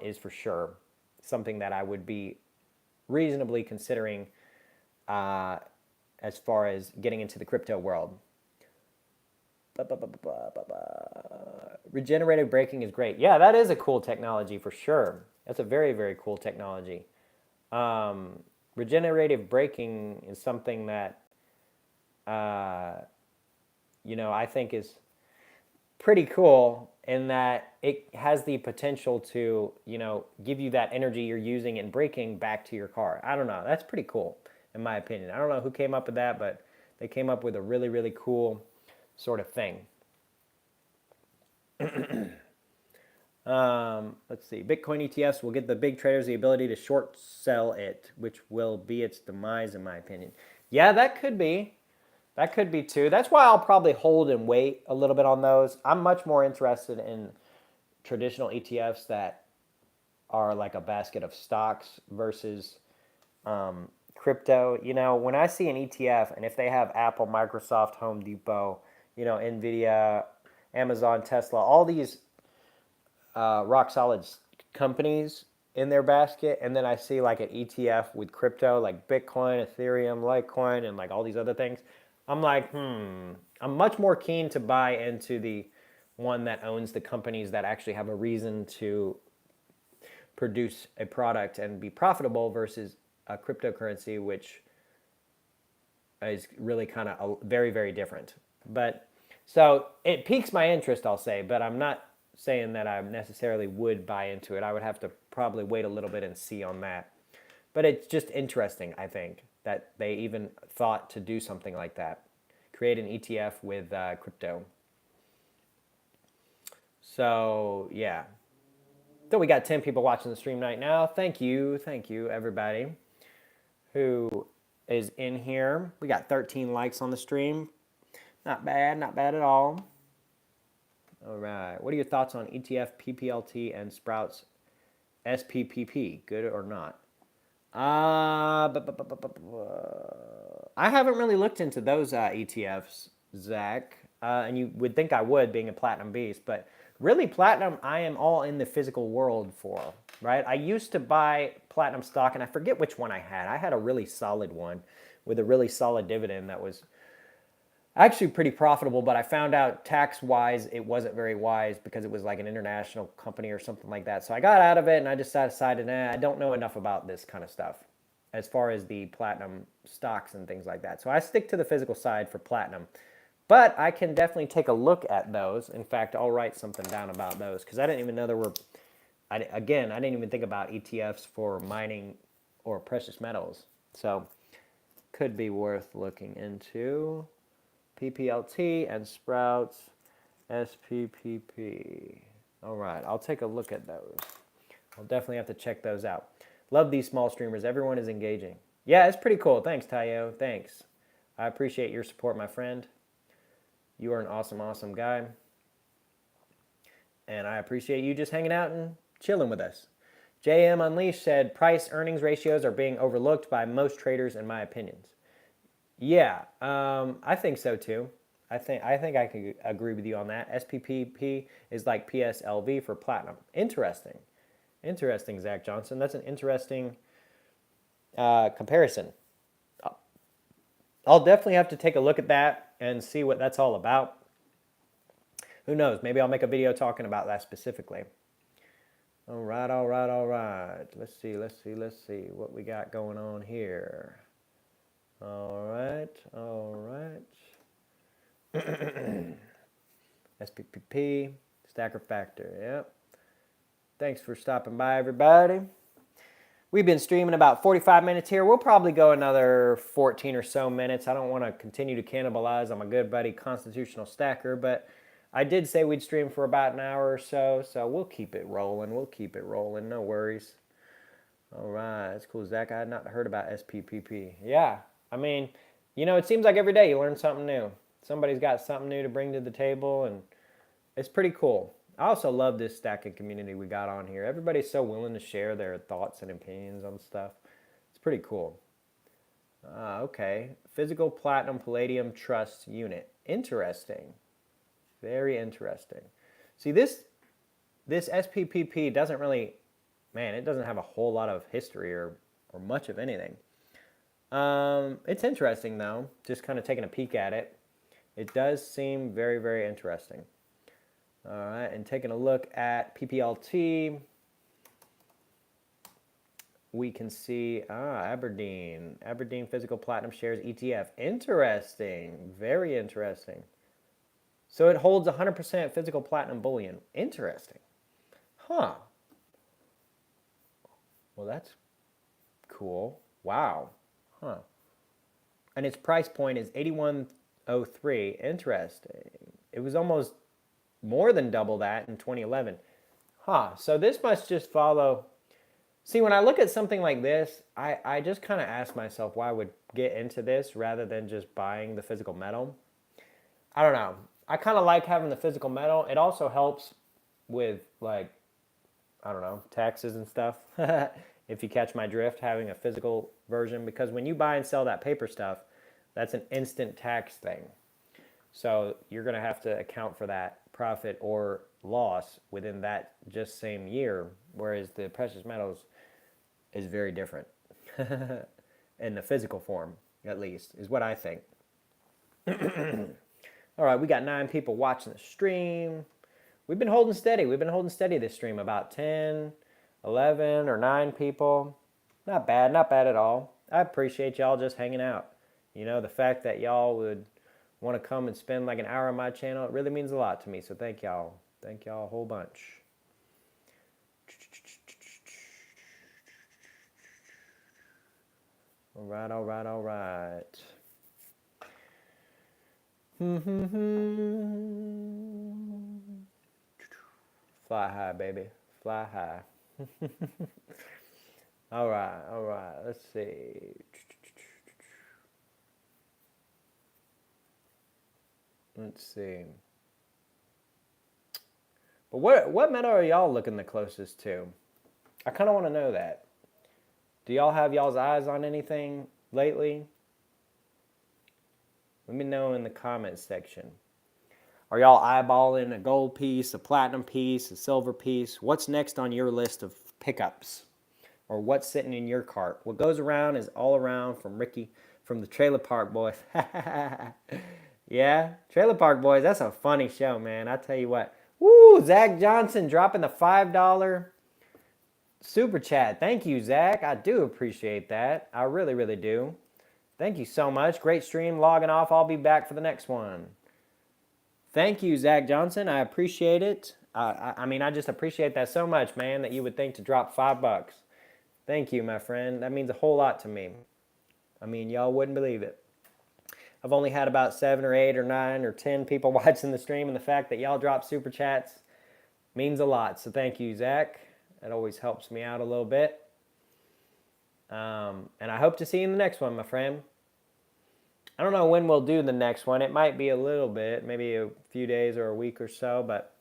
is for sure something that I would be reasonably considering as far as getting into the crypto world. Regenerative braking is great. Yeah, that is a cool technology for sure. That's a very, very cool technology. Regenerative braking is something that, I think is pretty cool in that it has the potential to, give you that energy you're using in braking back to your car. I don't know. That's pretty cool, in my opinion. I don't know who came up with that, but they came up with a really, really cool sort of thing. Let's see. Bitcoin ETFs will give the big traders the ability to short sell it, which will be its demise, in my opinion. Yeah, that could be. That could be too. That's why I'll probably hold and wait a little bit on those. I'm much more interested in traditional ETFs that are like a basket of stocks versus crypto. When I see an ETF and if they have Apple, Microsoft, Home Depot, Nvidia, Amazon, Tesla, all these rock solid companies in their basket, and then I see like an ETF with crypto like Bitcoin, Ethereum, Litecoin, and like all these other things, I'm like, I'm much more keen to buy into the one that owns the companies that actually have a reason to produce a product and be profitable versus a cryptocurrency, which is really kind of very, very different. But so it piques my interest, I'll say, but I'm not saying that I necessarily would buy into it. I would have to probably wait a little bit and see on that. But it's just interesting, I think, that they even thought to do something like that. Create an ETF with crypto. So, yeah. So we got 10 people watching the stream right now. Thank you, everybody who is in here. We got 13 likes on the stream. Not bad at all. All right. What are your thoughts on ETF, PPLT, and Sprouts SPPP? Good or not? I haven't really looked into those ETFs, Zach. And you would think I would, being a platinum beast, but really platinum I am all in the physical world for, right? I used to buy platinum stock, and I forget which one I had. I had a really solid one with a really solid dividend that was actually pretty profitable, but I found out tax-wise it wasn't very wise because it was like an international company or something like that. So I got out of it, and I just decided, I don't know enough about this kind of stuff as far as the platinum stocks and things like that. So I stick to the physical side for platinum. But I can definitely take a look at those. In fact, I'll write something down about those because I didn't even know there were, I didn't even think about ETFs for mining or precious metals. So could be worth looking into. PPLT and Sprouts SPPP. All right, I'll take a look at those. I'll definitely have to check those out. Love these small streamers. Everyone is engaging. Yeah, it's pretty cool. Thanks, Tayo. Thanks. I appreciate your support, my friend. You are an awesome, awesome guy. And I appreciate you just hanging out and chilling with us. JM Unleashed said, price earnings ratios are being overlooked by most traders, in my opinions. Yeah, I think so too. I think I can agree with you on that. SPPP is like PSLV for platinum. Interesting. Interesting, Zach Johnson. That's an interesting comparison. I'll definitely have to take a look at that and see what that's all about. Who knows? Maybe I'll make a video talking about that specifically. All right, all right, all right. Let's see what we got going on here. All right, all right. SPPP, Stacker Factor, yep. Thanks for stopping by, everybody. We've been streaming about 45 minutes here. We'll probably go another 14 or so minutes. I don't want to continue to cannibalize on my good buddy Constitutional Stacker, but I did say we'd stream for about an hour or so, so we'll keep it rolling. We'll keep it rolling. No worries. All right. That's cool, Zach. I had not heard about SPPP. Yeah. I mean, you know, it seems like every day you learn something new. Somebody's got something new to bring to the table, and it's pretty cool. I also love this stacking community we got on here. Everybody's so willing to share their thoughts and opinions on stuff. It's pretty cool. Okay. Physical Platinum Palladium Trust Unit. Interesting. Very interesting. See, this SPPP doesn't really, man, it doesn't have a whole lot of history or much of anything. It's interesting, though, just kind of taking a peek at it. It does seem very, very interesting. All right, and taking a look at PPLT, we can see Aberdeen Physical Platinum Shares ETF. Interesting, very interesting. So it holds 100% physical platinum bullion. Interesting. Huh. Well, that's cool. Wow. Huh. And its price point is 81.03. Interesting. It was almost more than double that in 2011. Huh. So this must just follow. See, when I look at something like this, I just kind of ask myself why I would get into this rather than just buying the physical metal. I don't know. I kind of like having the physical metal. It also helps with, like, I don't know, taxes and stuff. If you catch my drift, having a physical version. Because when you buy and sell that paper stuff, that's an instant tax thing. So you're going to have to account for that profit or loss within that just same year. Whereas the precious metals is very different. In the physical form, at least, is what I think. All right, we got 9 people watching the stream. We've been holding steady. We've been holding steady this stream. About 10, 11, or 9 people. Not bad at all. I appreciate y'all just hanging out. You know, the fact that y'all would want to come and spend like an hour on my channel, it really means a lot to me. So thank y'all. Thank y'all a whole bunch. All right, all right, all right. Fly high, baby. Fly high. All right. Let's see. Let's see. But what metal are y'all looking the closest to? I kind of want to know that. Do y'all have y'all's eyes on anything lately? Let me know in the comments section. Are y'all eyeballing a gold piece, a platinum piece, a silver piece? What's next on your list of pickups? Or what's sitting in your cart? What goes around is all around from Ricky, from the Trailer Park Boys. Yeah, Trailer Park Boys, that's a funny show, man. I tell you what. Woo, Zach Johnson dropping the $5 super chat. Thank you, Zach. I do appreciate that. I really, really do. Thank you so much. Great stream. Logging off. I'll be back for the next one. Thank you, Zach Johnson. I appreciate it. I mean, I just appreciate that so much, man, that you would think to drop $5. Thank you, my friend. That means a whole lot to me. I mean, y'all wouldn't believe it. I've only had about 7 or 8 or 9 or 10 people watching the stream, and the fact that y'all drop super chats means a lot. So thank you, Zach. That always helps me out a little bit. And I hope to see you in the next one, my friend. I don't know when we'll do the next one. It might be a little bit, maybe a few days or a week or so, but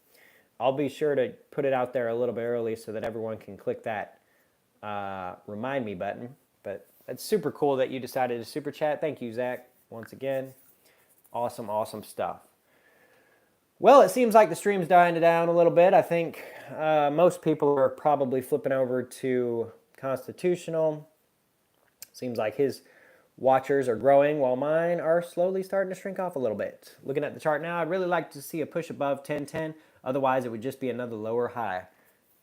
I'll be sure to put it out there a little bit early so that everyone can click that remind me button. But it's super cool that you decided to super chat. Thank you, Zach, once again. Awesome, awesome stuff. Well, it seems like the stream's dying down a little bit. I think most people are probably flipping over to Constitutional. Seems like his watchers are growing while mine are slowly starting to shrink off a little bit. Looking at the chart now, I'd really like to see a push above 1010. Otherwise, it would just be another lower high.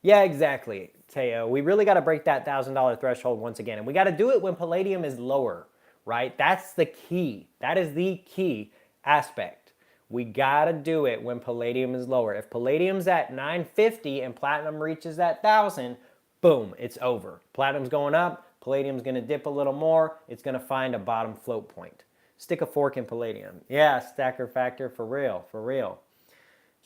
Yeah, exactly, Teo. We really got to break that $1,000 threshold once again. And we got to do it when palladium is lower, right? That's the key. That is the key aspect. We got to do it when palladium is lower. If palladium's at 950 and platinum reaches that 1,000, boom, it's over. Platinum's going up. Palladium's going to dip a little more. It's going to find a bottom float point. Stick a fork in palladium. Yeah, stacker factor for real, for real.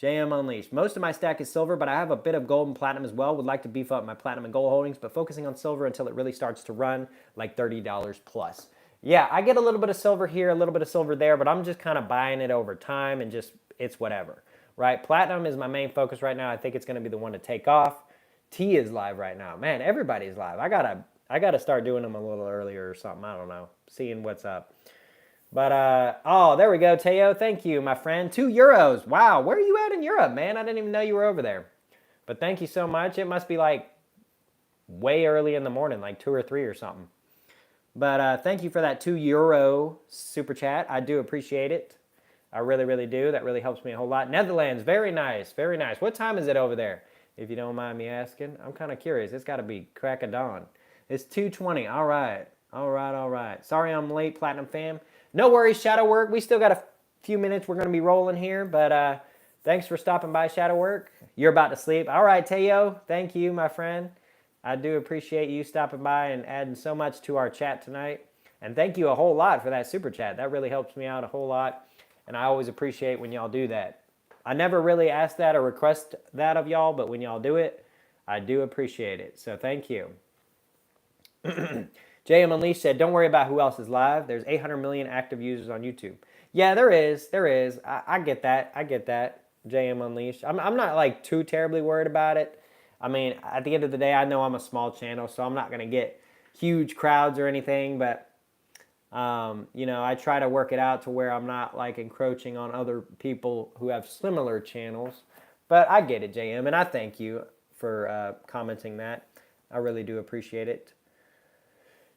JM Unleashed. Most of my stack is silver, but I have a bit of gold and platinum as well. Would like to beef up my platinum and gold holdings, but focusing on silver until it really starts to run, like $30 plus. Yeah, I get a little bit of silver here, a little bit of silver there, but I'm just kind of buying it over time and just, it's whatever, right? Platinum is my main focus right now. I think it's going to be the one to take off. T is live right now. Man, everybody's live. I gotta start doing them a little earlier or something. I don't know. Seeing what's up. But, oh, there we go, Teo. Thank you, my friend. €2. Wow, where are you at in Europe, man? I didn't even know you were over there. But thank you so much. It must be like way early in the morning, like 2 or 3 or something. But thank you for that €2 super chat. I do appreciate it. I really, really do. That really helps me a whole lot. Netherlands, very nice, very nice. What time is it over there, if you don't mind me asking? I'm kind of curious. It's got to be crack of dawn. It's 2:20. All right. All right, all right. Sorry I'm late, Platinum fam. No worries, Shadow Work. We still got a few minutes. We're going to be rolling here, but thanks for stopping by, Shadow Work. You're about to sleep. All right, Teo. Thank you, my friend. I do appreciate you stopping by and adding so much to our chat tonight. And thank you a whole lot for that super chat. That really helps me out a whole lot, and I always appreciate when y'all do that. I never really ask that or request that of y'all, but when y'all do it, I do appreciate it. So thank you. JM Unleashed said, don't worry about who else is live. There's 800 million active users on YouTube. Yeah, there is. There is. I get that. I get that, JM Unleashed. I'm not like too terribly worried about it. I mean, at the end of the day, I know I'm a small channel, so I'm not going to get huge crowds or anything. But, you know, I try to work it out to where I'm not like encroaching on other people who have similar channels. But I get it, JM, and I thank you for commenting that. I really do appreciate it.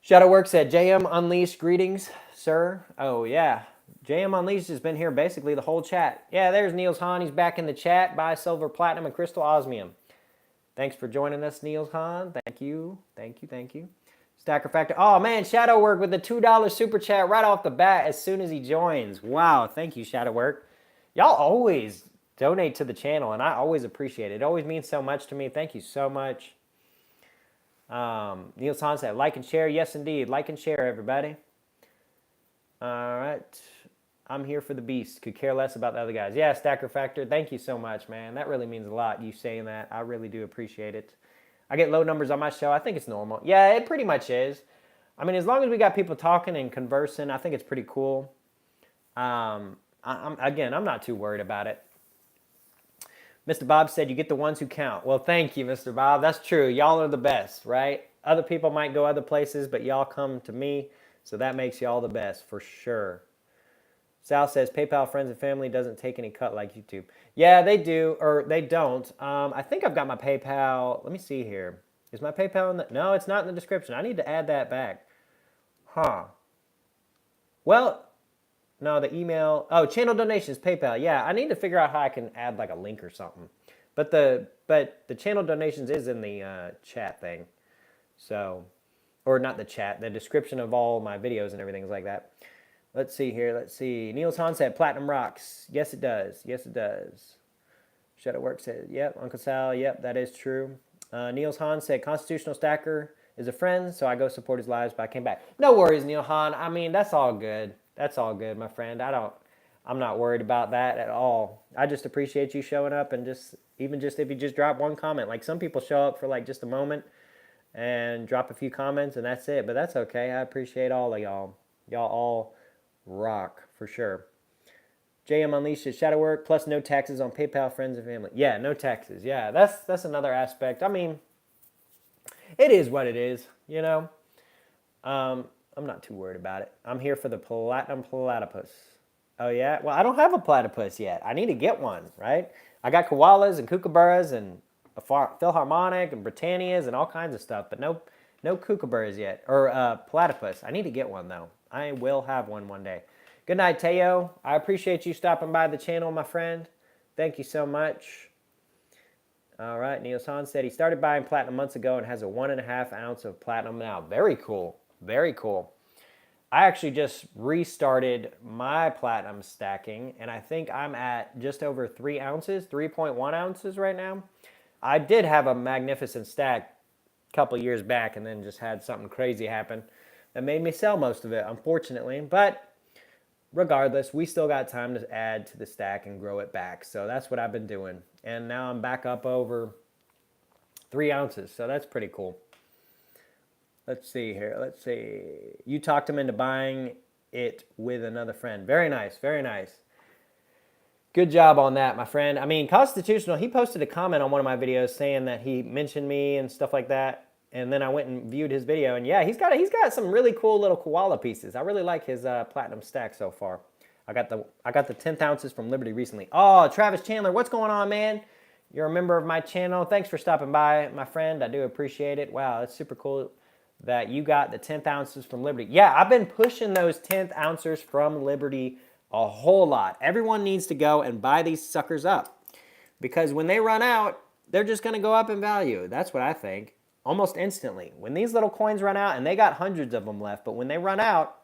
Shadowwork said, JM Unleashed, greetings, sir. Oh, yeah. JM Unleashed has been here basically the whole chat. Yeah, there's Niels Hahn. He's back in the chat. Buy silver, platinum, and crystal osmium. Thanks for joining us, Niels Hahn. Thank you. Thank you. Thank you. Stacker Factor. Oh, man, Shadowwork with the $2 super chat right off the bat as soon as he joins. Wow. Thank you, Shadowwork. Y'all always donate to the channel, and I always appreciate it. It always means so much to me. Thank you so much. Niels Hahn said, like and share. Yes, indeed. Like and share, everybody. All right. I'm here for the beast. Could care less about the other guys. Yeah, Stacker Factor. Thank you so much, man. That really means a lot, you saying that. I really do appreciate it. I get low numbers on my show. I think it's normal. Yeah, it pretty much is. I mean, as long as we got people talking and conversing, I think it's pretty cool. I'm not too worried about it. Mr. Bob said, you get the ones who count. Well, thank you, Mr. Bob. That's true. Y'all are the best, right? Other people might go other places, but y'all come to me, so that makes y'all the best for sure. Sal says, PayPal friends and family doesn't take any cut like YouTube. Yeah, they do, or they don't. I think I've got my PayPal. Let me see here. Is my PayPal in the... No, it's not in the description. I need to add that back. Huh. Well... No, the email. Oh, channel donations, PayPal. Yeah, I need to figure out how I can add like a link or something. But the channel donations is in the chat thing. So, or not the chat, the description of all my videos and everything is like that. Let's see here. Let's see. Niels Hahn said Platinum rocks. Yes, it does. Yes, it does. Shadowwork said, yep. Uncle Sal, yep, that is true. Niels Hahn said Constitutional Stacker is a friend, so I go support his lives, but I came back. No worries, Neil Hahn. I mean, that's all good. That's all good, my friend. I'm not worried about that at all. I just appreciate you showing up and even if you just drop one comment. Like some people show up for like just a moment and drop a few comments, and that's it. But that's okay. I appreciate all of y'all. Y'all all rock for sure. JM Unleashed is shadow work plus no taxes on PayPal, friends, and family. Yeah, no taxes. Yeah, that's another aspect. I mean, it is what it is, you know. I'm not too worried about it. I'm here for the platinum platypus. Oh yeah, well I don't have a platypus yet. I need to get one, right? I got koalas and kookaburras and a Philharmonic and Britannias and all kinds of stuff, but no kookaburras yet or platypus. I need to get one though. I will have one day. Good night, Teo. I appreciate you stopping by the channel, my friend. Thank you so much. All right, Neil San said he started buying platinum months ago and has a 1.5 ounce of platinum now. Very cool. Very cool. I actually just restarted my platinum stacking, and I think I'm at just over 3 ounces, 3.1 ounces right now. I did have a magnificent stack a couple years back and then just had something crazy happen that made me sell most of it, unfortunately. But regardless, we still got time to add to the stack and grow it back. So that's what I've been doing. And now I'm back up over 3 ounces. So that's pretty cool. Let's see here. Let's see. You talked him into buying it with another friend. Very nice. Very nice. Good job on that, my friend. I mean, Constitutional, he posted a comment on one of my videos saying that he mentioned me and stuff like that. And then I went and viewed his video, and yeah, he's got some really cool little koala pieces. I really like his platinum stack so far. I got the 10th ounces from Liberty recently. Oh, Travis Chandler, what's going on, man? You're a member of my channel. Thanks for stopping by, my friend. I do appreciate it. Wow, that's super cool that you got the 10th ounces from Liberty. Yeah, I've been pushing those 10th ounces from Liberty a whole lot. Everyone needs to go and buy these suckers up because when they run out, they're just going to go up in value. That's what I think. Almost instantly. When these little coins run out, and they got hundreds of them left, but when they run out,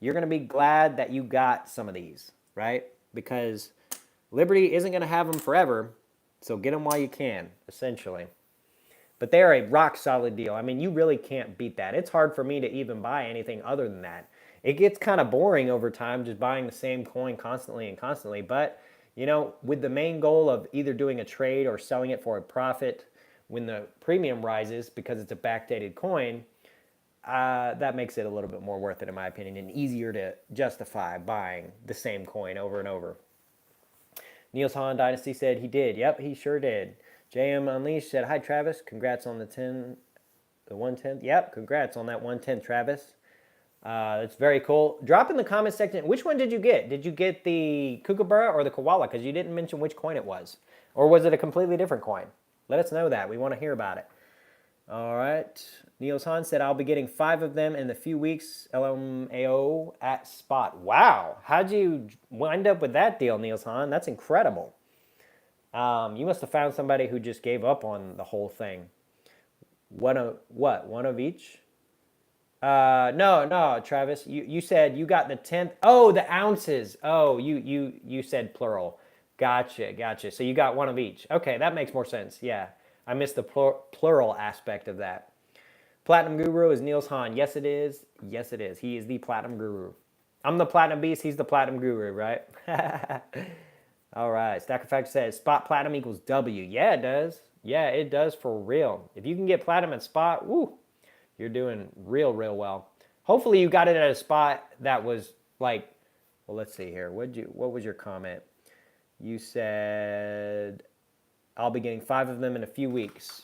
you're going to be glad that you got some of these, right? Because Liberty isn't going to have them forever, so get them while you can, essentially. But they are a rock solid deal. I mean, you really can't beat that. It's hard for me to even buy anything other than that. It gets kind of boring over time just buying the same coin constantly and constantly. But, you know, with the main goal of either doing a trade or selling it for a profit when the premium rises because it's a backdated coin, that makes it a little bit more worth it, in my opinion, and easier to justify buying the same coin over and over. Niels Han Dynasty said he did. Yep, he sure did. JM Unleashed said, hi, Travis. Congrats on the 110th. Yep, congrats on that 110, Travis. That's very cool. Drop in the comment section. Which one did you get? Did you get the Kookaburra or the Koala? Because you didn't mention which coin it was. Or was it a completely different coin? Let us know that. We want to hear about it. All right. Niels Han said, I'll be getting 5 of them in a few weeks. LMAO at spot. Wow. How'd you wind up with that deal, Niels Han? That's incredible. You must have found somebody who just gave up on the whole thing. One of each? No, Travis. You said you got the 10th. Oh, the ounces. Oh, you said plural. Gotcha. So you got one of each. Okay, that makes more sense. Yeah, I missed the plural aspect of that. Platinum Guru is Niels Han. Yes, it is. Yes, it is. He is the Platinum Guru. I'm the Platinum Beast. He's the Platinum Guru, right? All right. Stack of Facts says spot platinum equals W. Yeah, it does. Yeah, it does for real. If you can get platinum at spot, woo, you're doing real well. Hopefully you got it at a spot that was like, well, let's see here. What was your comment? You said, I'll be getting 5 of them in a few weeks.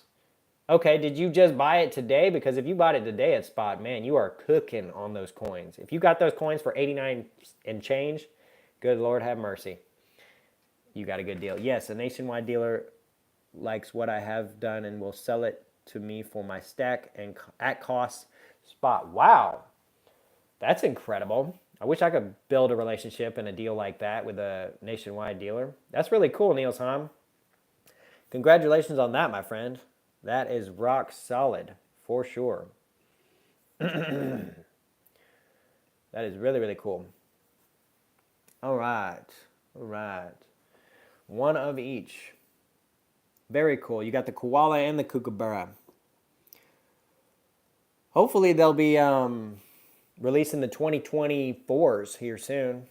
Okay, did you just buy it today? Because if you bought it today at spot, man, you are cooking on those coins. If you got those coins for 89 and change, good Lord have mercy. You got a good deal. Yes, a nationwide dealer likes what I have done and will sell it to me for my stack and at cost spot. Wow, that's incredible. I wish I could build a relationship and a deal like that with a nationwide dealer. That's really cool, Niels Han. Congratulations on that, my friend. That is rock solid for sure. That is really cool. All right. One of each. Very cool. You got the koala and the kookaburra. Hopefully they'll be releasing the 2024s here soon,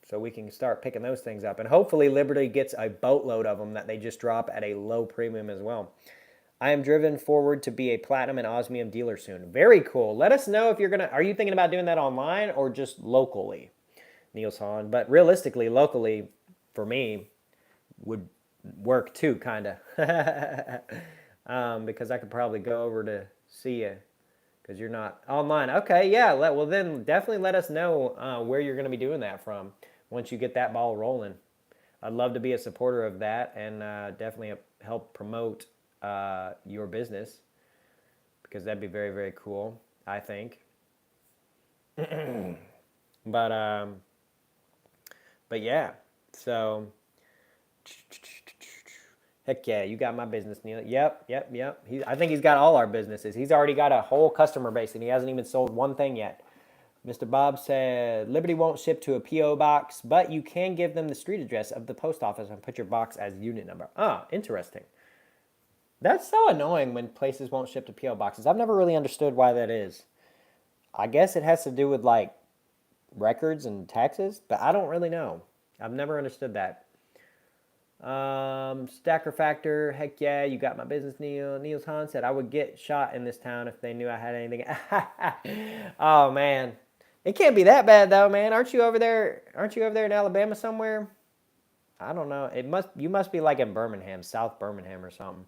so we can start picking those things up. And hopefully Liberty gets a boatload of them that they just drop at a low premium as well. I am driven forward to be a platinum and osmium dealer soon. Very cool. Let us know if you're gonna. Are you thinking about doing that online or just locally, Niels Hahn? But realistically, locally, for me, would work too, kind of. Because I could probably go over to see you because you're not online. Okay, yeah. Well, then definitely let us know where you're going to be doing that from once you get that ball rolling. I'd love to be a supporter of that and definitely help promote your business because that'd be very, very cool, I think. But yeah. So heck yeah, you got my business, Neil. Yep. I think he's got all our businesses. He's already got a whole customer base, and he hasn't even sold one thing yet. Mr. Bob said, Liberty won't ship to a P.O. box, but you can give them the street address of the post office and put your box as unit number. Ah, interesting. That's so annoying when places won't ship to P.O. boxes. I've never really understood why that is. I guess it has to do with like records and taxes, but I don't really know. I've never understood that. Stacker Factor, heck yeah, you got my business, Neil. Niels Hahn said I would get shot in this town if they knew I had anything. Oh man, it can't be that bad though, man. Aren't you over there? Aren't you over there in Alabama somewhere? I don't know. You must be like in Birmingham, South Birmingham or something.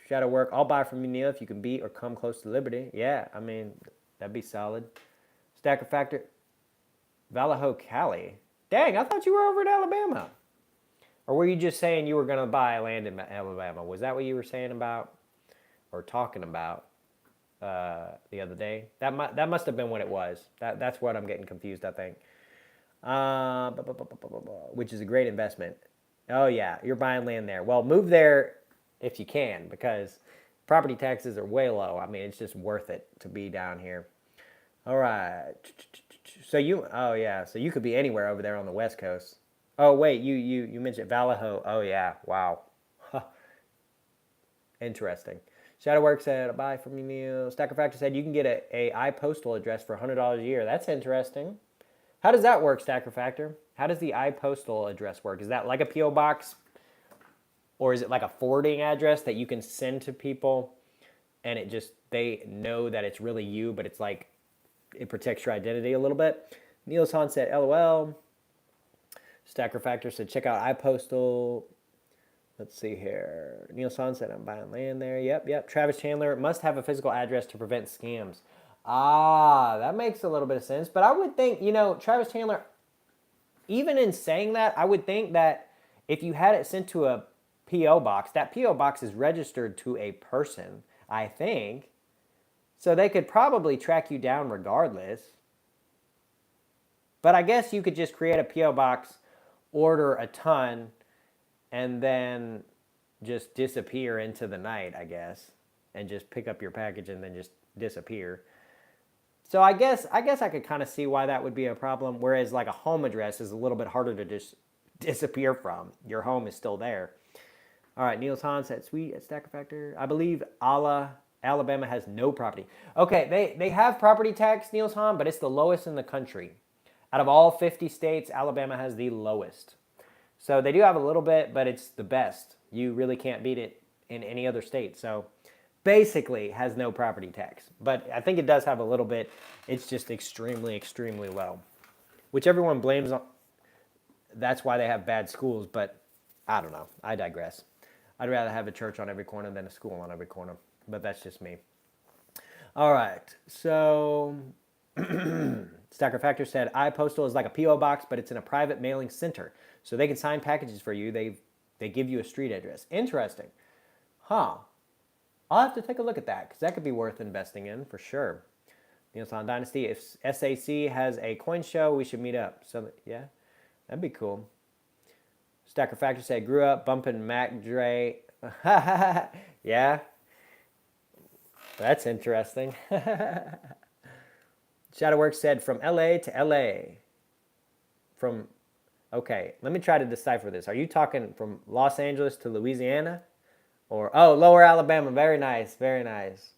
Shadow work. I'll buy from you, Neil, if you can beat or come close to Liberty. Yeah, I mean that'd be solid. Stacker Factor, Vallejo, Cali. Dang, I thought you were over in Alabama. Or were you just saying you were going to buy land in Alabama? Was that what you were saying about or talking about the other day? That must have been what it was. That's what I'm getting confused, I think. Which is a great investment. Oh, yeah, you're buying land there. Well, move there if you can because property taxes are way low. I mean, it's just worth it to be down here. All right. So you could be anywhere over there on the West Coast. Oh wait, you mentioned Vallejo. Oh yeah, wow, interesting. Shadowwork said, "I'll buy from you, Neil." Stacker Factor said you can get a iPostal address for $100 a year. That's interesting. How does that work, Stacker Factor? How does the iPostal address work? Is that like a PO box, or is it like a forwarding address that you can send to people, and they know that it's really you, but it's like it protects your identity a little bit. Niels Hahn said, LOL. Stacker Factor said, check out iPostal. Let's see here. Niels Hahn said, I'm buying land there. Yep. Travis Chandler must have a physical address to prevent scams. Ah, that makes a little bit of sense. But I would think, Travis Chandler, even in saying that, I would think that if you had it sent to a P.O. box, that P.O. box is registered to a person, I think. So they could probably track you down regardless. But I guess you could just create a P.O. box, order a ton, and then just disappear into the night, I guess, and just pick up your package and then just disappear. So I guess I could kind of see why that would be a problem, whereas like a home address is a little bit harder to just disappear from. Your home is still there. All right, Niels Hahn said, sweet at Stacker Factor. I believe Alabama has no property. Okay, they have property tax, Niels Hahn, but it's the lowest in the country. Out of all 50 states, Alabama has the lowest. So they do have a little bit, but it's the best. You really can't beat it in any other state. So basically has no property tax. But I think it does have a little bit. It's just extremely, extremely low. Which everyone blames on. That's why they have bad schools, but I don't know. I digress. I'd rather have a church on every corner than a school on every corner. But that's just me. All right. So Stacker Factor said, iPostal is like a P.O. box, but it's in a private mailing center. So they can sign packages for you. They give you a street address. Interesting. Huh. I'll have to take a look at that because that could be worth investing in for sure. Niels Hahn Dynasty, if SAC has a coin show, we should meet up. So yeah, that'd be cool. Stacker Factor said, grew up bumping Mac Dre. Yeah. That's interesting. Shadowworks said, from LA to LA. Okay, let me try to decipher this. Are you talking from Los Angeles to Louisiana? Or, Lower Alabama. Very nice, very nice.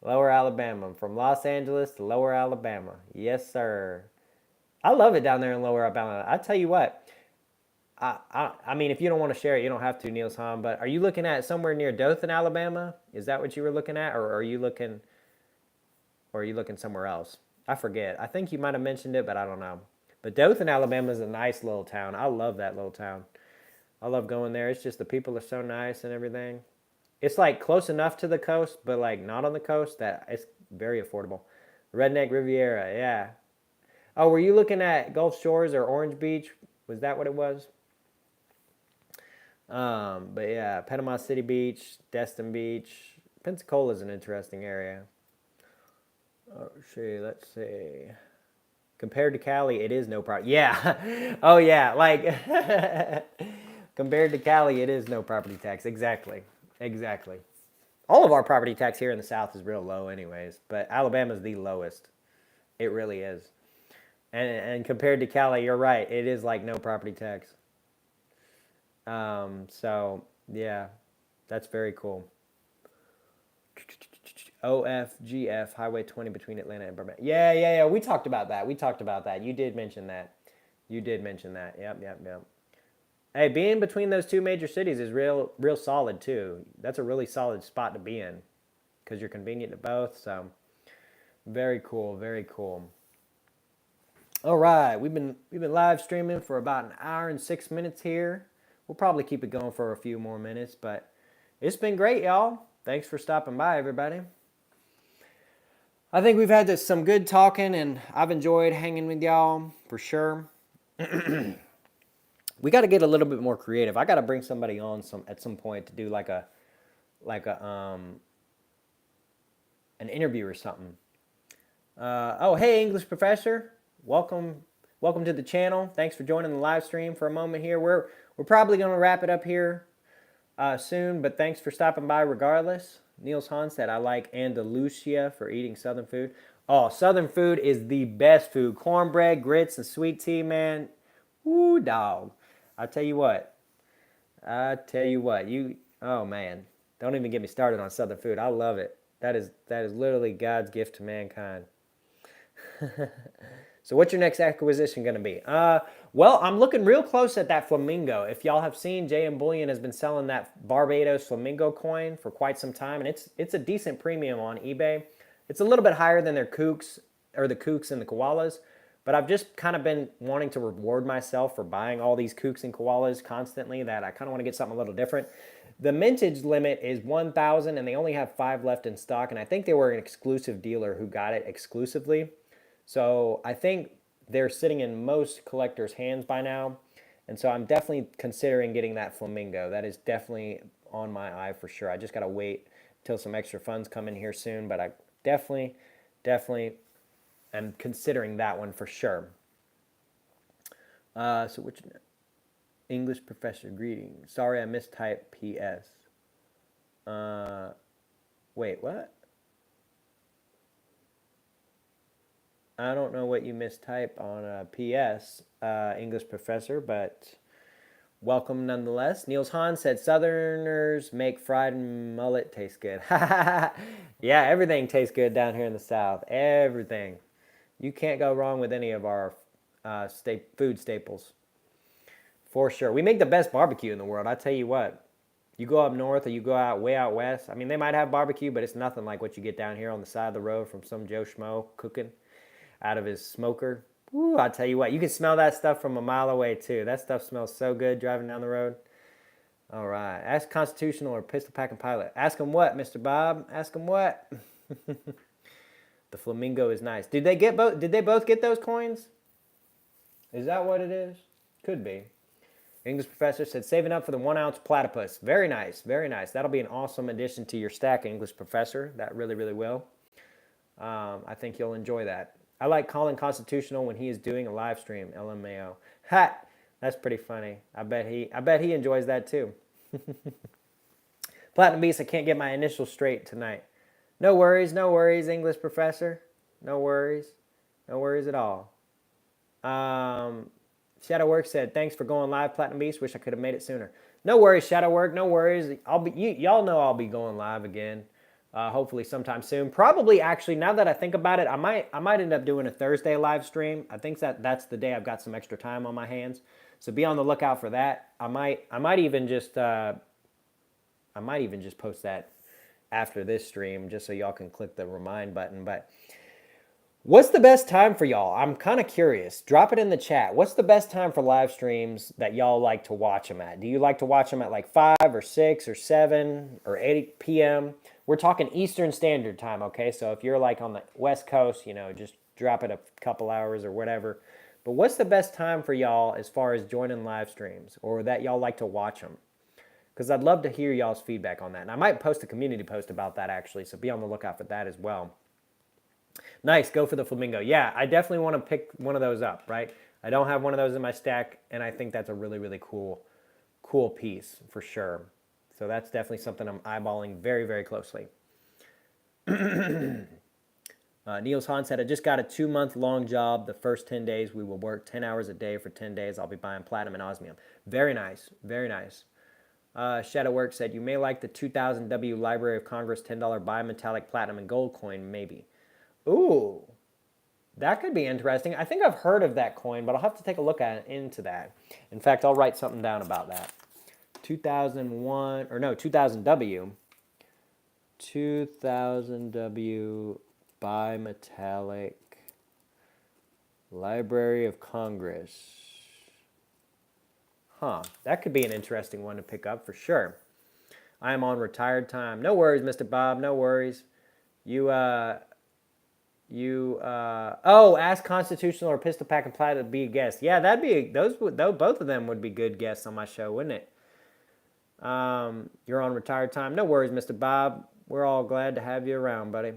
Lower Alabama. From Los Angeles to Lower Alabama. Yes, sir. I love it down there in Lower Alabama. I tell you what, I mean, if you don't want to share it, you don't have to, Niels Hahn. But are you looking at somewhere near Dothan, Alabama? Is that what you were looking at, or are you looking somewhere else? I forget. I think you might have mentioned it, but I don't know. But Dothan, Alabama is a nice little town. I love that little town. I love going there. It's just the people are so nice and everything. It's like close enough to the coast, but like not on the coast that it's very affordable. Redneck Riviera, yeah. Oh, were you looking at Gulf Shores or Orange Beach? Was that what it was? But yeah, Panama City Beach, Destin Beach. Pensacola is an interesting area. Oh, let's see. Compared to Cali, it is no problem. Yeah. Oh, yeah. Like, compared to Cali, it is no property tax. Exactly. Exactly. All of our property tax here in the South is real low, anyways. But Alabama's the lowest. It really is. And compared to Cali, you're right. It is like no property tax. So, yeah, that's very cool. OFGF, Highway 20 between Atlanta and Birmingham. Yeah. We talked about that. You did mention that. Yep. Hey, being between those two major cities is real solid, too. That's a really solid spot to be in because you're convenient to both. So, very cool. All right, we've been live streaming for about an hour and 6 minutes here. We'll probably keep it going for a few more minutes, but it's been great, y'all. Thanks for stopping by, everybody. I think we've had some good talking, and I've enjoyed hanging with y'all for sure. We got to get a little bit more creative. I got to bring somebody on at some point to do like an interview or something. Oh, hey, English professor. Welcome to the channel. Thanks for joining the live stream for a moment here. We're probably going to wrap it up here soon, but thanks for stopping by regardless. Niels Hahn said, I like Andalusia for eating Southern food. Oh, Southern food is the best food. Cornbread, grits, and sweet tea, man. Woo, dog. I tell you what. Oh, man. Don't even get me started on Southern food. I love it. That is literally God's gift to mankind. So what's your next acquisition going to be? Well, I'm looking real close at that flamingo. If y'all have seen, JM Bullion has been selling that Barbados flamingo coin for quite some time, and it's a decent premium on eBay. It's a little bit higher than their kooks, or the kooks and the koalas, but I've just kind of been wanting to reward myself for buying all these kooks and koalas constantly that I kind of want to get something a little different. The mintage limit is 1,000, and they only have 5 left in stock, and I think they were an exclusive dealer who got it exclusively. So I think they're sitting in most collectors' hands by now. And so I'm definitely considering getting that flamingo. That is definitely on my eye for sure. I just got to wait till some extra funds come in here soon. But I definitely am considering that one for sure. So which English professor greeting. Sorry I mistyped PS. Wait, what? I don't know what you mistype on PS, English professor, but welcome nonetheless. Niels Hahn said, Southerners make fried mullet taste good. Yeah, everything tastes good down here in the South. Everything. You can't go wrong with any of our food staples. For sure. We make the best barbecue in the world, I tell you what. You go up north or you go way out west. I mean, they might have barbecue, but it's nothing like what you get down here on the side of the road from some Joe Schmo cooking out of his smoker. Woo, I tell you what, you can smell that stuff from a mile away too. That stuff smells so good driving down the road. All right, ask Constitutional or Pistol Packing Pilot. Ask him what, Mr. Bob? Ask him what? The flamingo is nice. Did they both get those coins? Is that what it is? Could be. English professor said, saving up for the 1 ounce platypus. Very nice, very nice. That'll be an awesome addition to your stack, English professor. That really, really will. I think you'll enjoy that. I like calling Constitutional when he is doing a live stream. LMAO. Ha! That's pretty funny. I bet he enjoys that too. Platinum Beast, I can't get my initials straight tonight. No worries, English professor. No worries at all. Shadowwork said, thanks for going live, Platinum Beast. Wish I could have made it sooner. No worries, Shadowwork. No worries. Y'all know I'll be going live again. hopefully sometime soon. Probably, actually, now that I think about it, I might end up doing a Thursday live stream. I think that's the day I've got some extra time on my hands. So be on the lookout for that. I might even just post that after this stream, just so y'all can click the remind button. But what's the best time for y'all? I'm kind of curious. Drop it in the chat. What's the best time for live streams that y'all like to watch them at? Do you like to watch them at like 5 or 6 or 7 or 8 p.m.? We're talking Eastern Standard Time, okay? So if you're like on the West Coast, just drop it a couple hours or whatever. But what's the best time for y'all as far as joining live streams, or that y'all like to watch them? Because I'd love to hear y'all's feedback on that. And I might post a community post about that, actually, so be on the lookout for that as well. Nice, go for the flamingo. Yeah, I definitely want to pick one of those up, right? I don't have one of those in my stack, and I think that's a really, really cool piece for sure. So that's definitely something I'm eyeballing very, very closely. Niels Hahn said, I just got a 2-month-long job. The first 10 days, we will work 10 hours a day for 10 days. I'll be buying platinum and osmium. Very nice, very nice. Shadowwork said, you may like the 2000W Library of Congress $10 bimetallic platinum and gold coin, maybe. Ooh, that could be interesting. I think I've heard of that coin, but I'll have to take a look into that. In fact, I'll write something down about that. 2000W. 2000W bimetallic Library of Congress. That could be an interesting one to pick up for sure. I am on retired time. No worries, Mr. Bob, no worries. Ask Constitutional or Pistol Pack and Plaid to be a guest. Yeah, both of them would be good guests on my show, wouldn't it? You're on retired time. No worries, Mr. Bob. We're all glad to have you around, buddy.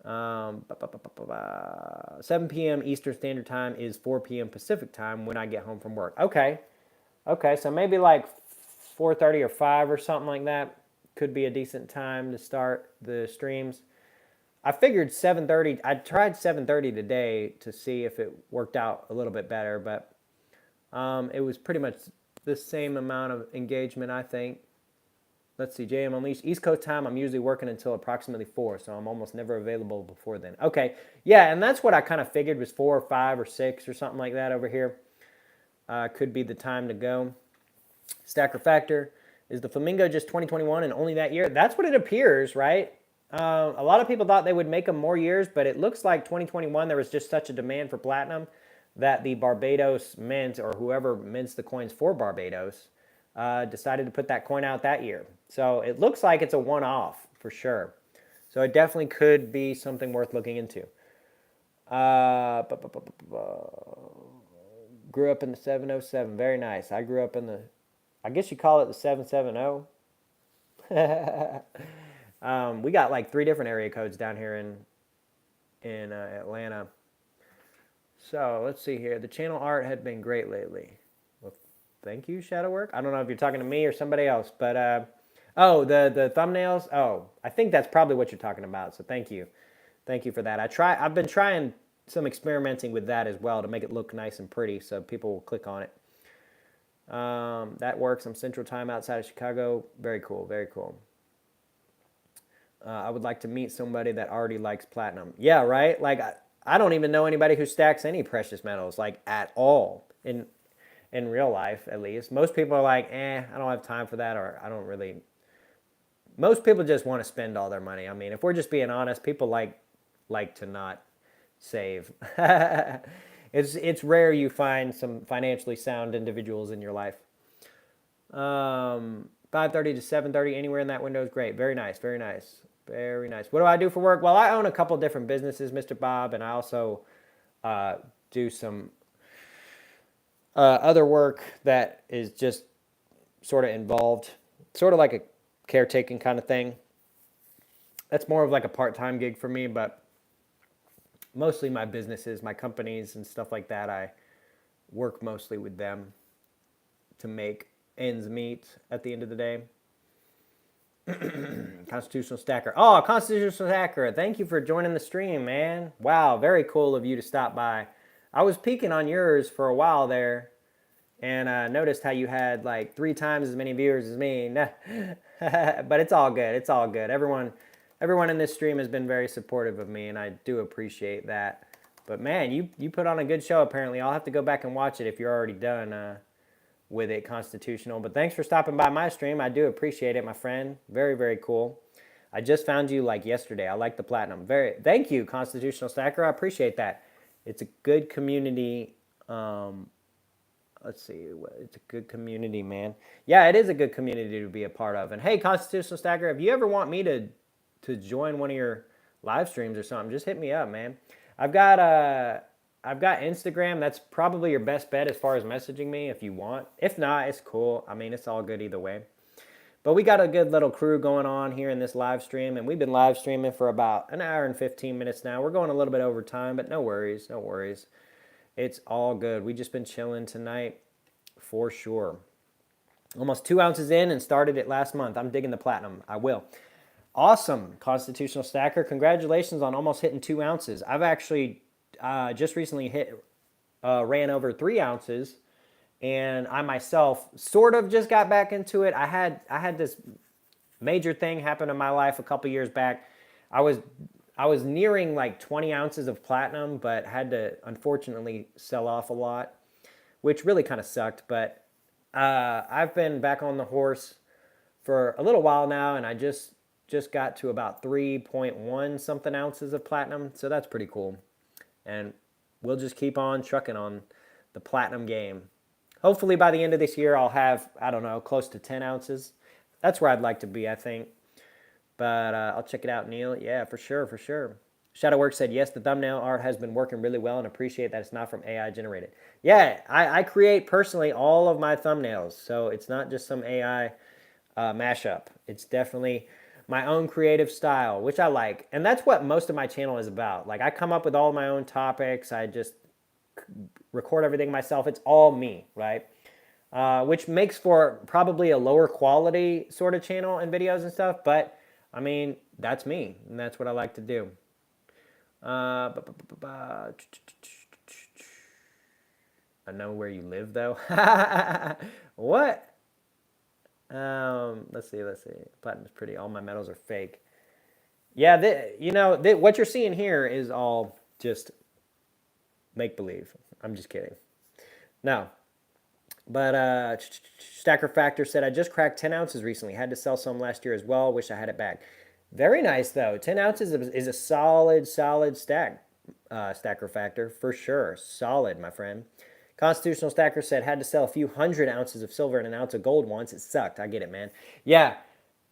7 p.m. Eastern Standard Time is 4 p.m. Pacific Time when I get home from work. Okay, so maybe like 4:30 or 5 or something like that could be a decent time to start the streams. I figured 7:30. I tried 7:30 today to see if it worked out a little bit better, but it was pretty much the same amount of engagement, I think. Let's see, JM Unleashed. East Coast time, I'm usually working until approximately 4, so I'm almost never available before then. Okay, yeah, and that's what I kind of figured was 4 or 5 or 6 or something like that over here. Could be the time to go. Stacker Factor. Is the Flamingo just 2021 and only that year? That's what it appears, right? A lot of people thought they would make them more years, but it looks like 2021 there was just such a demand for platinum that the Barbados Mint, or whoever mints the coins for Barbados, decided to put that coin out that year. So it looks like it's a one-off for sure. So it definitely could be something worth looking into. Grew up in the 707. Very nice. I grew up in the, I guess you call it the 770. We got like 3 different area codes down here in Atlanta. So let's see here. The channel art had been great lately. Well, thank you, Shadowwork. I don't know if you're talking to me or somebody else, but the thumbnails. Oh, I think that's probably what you're talking about. So thank you for that. I've been trying some experimenting with that as well to make it look nice and pretty, so people will click on it. That works. I'm Central Time outside of Chicago. Very cool. Very cool. I would like to meet somebody that already likes platinum. Yeah, right? Like, I don't even know anybody who stacks any precious metals, like, at all, in real life, at least. Most people are like, I don't have time for that, or I don't really. Most people just want to spend all their money. I mean, if we're just being honest, people like to not save. It's rare you find some financially sound individuals in your life. 5:30 to 7:30, anywhere in that window is great. Very nice, very nice, very nice. What do I do for work? Well, I own a couple different businesses, Mr. Bob, and I also do some other work that is just sort of involved, sort of like a caretaking kind of thing. That's more of like a part-time gig for me, but mostly my businesses, my companies and stuff like that, I work mostly with them to make ends meet at the end of the day. Constitutional Stacker. Oh, Constitutional Stacker, thank you for joining the stream, man. Wow, very cool of you to stop by. I was peeking on yours for a while there, and noticed how you had like 3 times as many viewers as me. Nah. But it's all good. It's all good. Everyone in this stream has been very supportive of me, and I do appreciate that. But man, you put on a good show apparently. I'll have to go back and watch it if you're already done with it, Constitutional. But thanks for stopping by my stream. I do appreciate it, my friend. Very, very cool. I just found you like yesterday. I like the platinum. Thank you, Constitutional Stacker. I appreciate that. It's a good community. Let's see. It's a good community, man. Yeah, it is a good community to be a part of. And hey, Constitutional Stacker, if you ever want me to join one of your live streams or something, just hit me up, man. I've got Instagram. That's probably your best bet as far as messaging me if you want. If not, it's cool. I mean, it's all good either way. But we got a good little crew going on here in this live stream, and we've been live streaming for about an hour and 15 minutes now. We're going a little bit over time, but no worries, no worries. It's all good. We just been chilling tonight for sure. Almost 2 ounces in and started it last month. I'm digging the platinum. I will. Awesome, Constitutional Stacker. Congratulations on almost hitting 2 ounces. I've actually just recently ran over 3 ounces. And I myself sort of just got back into it. I had this major thing happen in my life a couple years back. I was nearing like 20 ounces of platinum, but had to unfortunately sell off a lot, which really kind of sucked. But I've been back on the horse for a little while now, and I just got to about 3.1 something ounces of platinum, so that's pretty cool. And we'll just keep on trucking on the platinum game. Hopefully by the end of this year, I'll have, I don't know, close to 10 ounces. That's where I'd like to be, I think. But I'll check it out, Neil. Yeah, for sure, for sure. Shadowwork said, yes, the thumbnail art has been working really well and appreciate that it's not from AI generated. Yeah, I create personally all of my thumbnails. So it's not just some AI mashup. It's definitely my own creative style, which I like. And that's what most of my channel is about. Like I come up with all my own topics. I just record everything myself. It's all me, right? Which makes for probably a lower quality sort of channel and videos and stuff. But I mean, that's me, and that's what I like to do. I know where you live, though. What? Let's see. Platinum's pretty. All my metals are fake. Yeah, what you're seeing here is all just make believe. I'm just kidding. No. But Stacker Factor said, I just cracked 10 ounces recently. Had to sell some last year as well. Wish I had it back. Very nice, though. 10 ounces is a solid stack, Stacker Factor, for sure. Solid, my friend. Constitutional Stacker said, had to sell a few 100 ounces of silver and an ounce of gold once. It sucked. I get it, man. Yeah.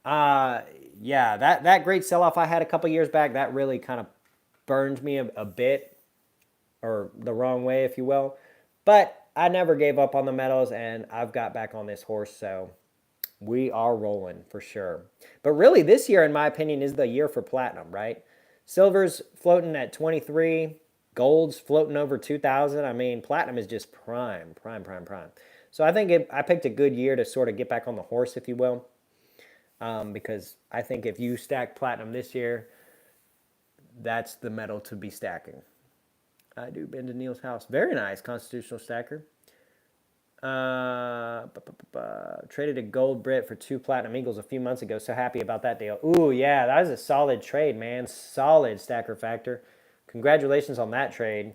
That great sell-off I had a couple years back, that really kind of burned me a bit, or the wrong way, if you will. But I never gave up on the metals, and I've got back on this horse, so we are rolling for sure. But really, this year, in my opinion, is the year for platinum, right? Silver's floating at 23. Gold's floating over 2,000. I mean, platinum is just prime. So I think I picked a good year to sort of get back on the horse, if you will, because I think if you stack platinum this year, that's the metal to be stacking. I do. Been to Neil's house. Very nice, Constitutional Stacker. Traded a gold Brit for 2 platinum eagles a few months ago. So happy about that deal. Ooh, yeah, that was a solid trade, man. Solid, Stacker Factor. Congratulations on that trade.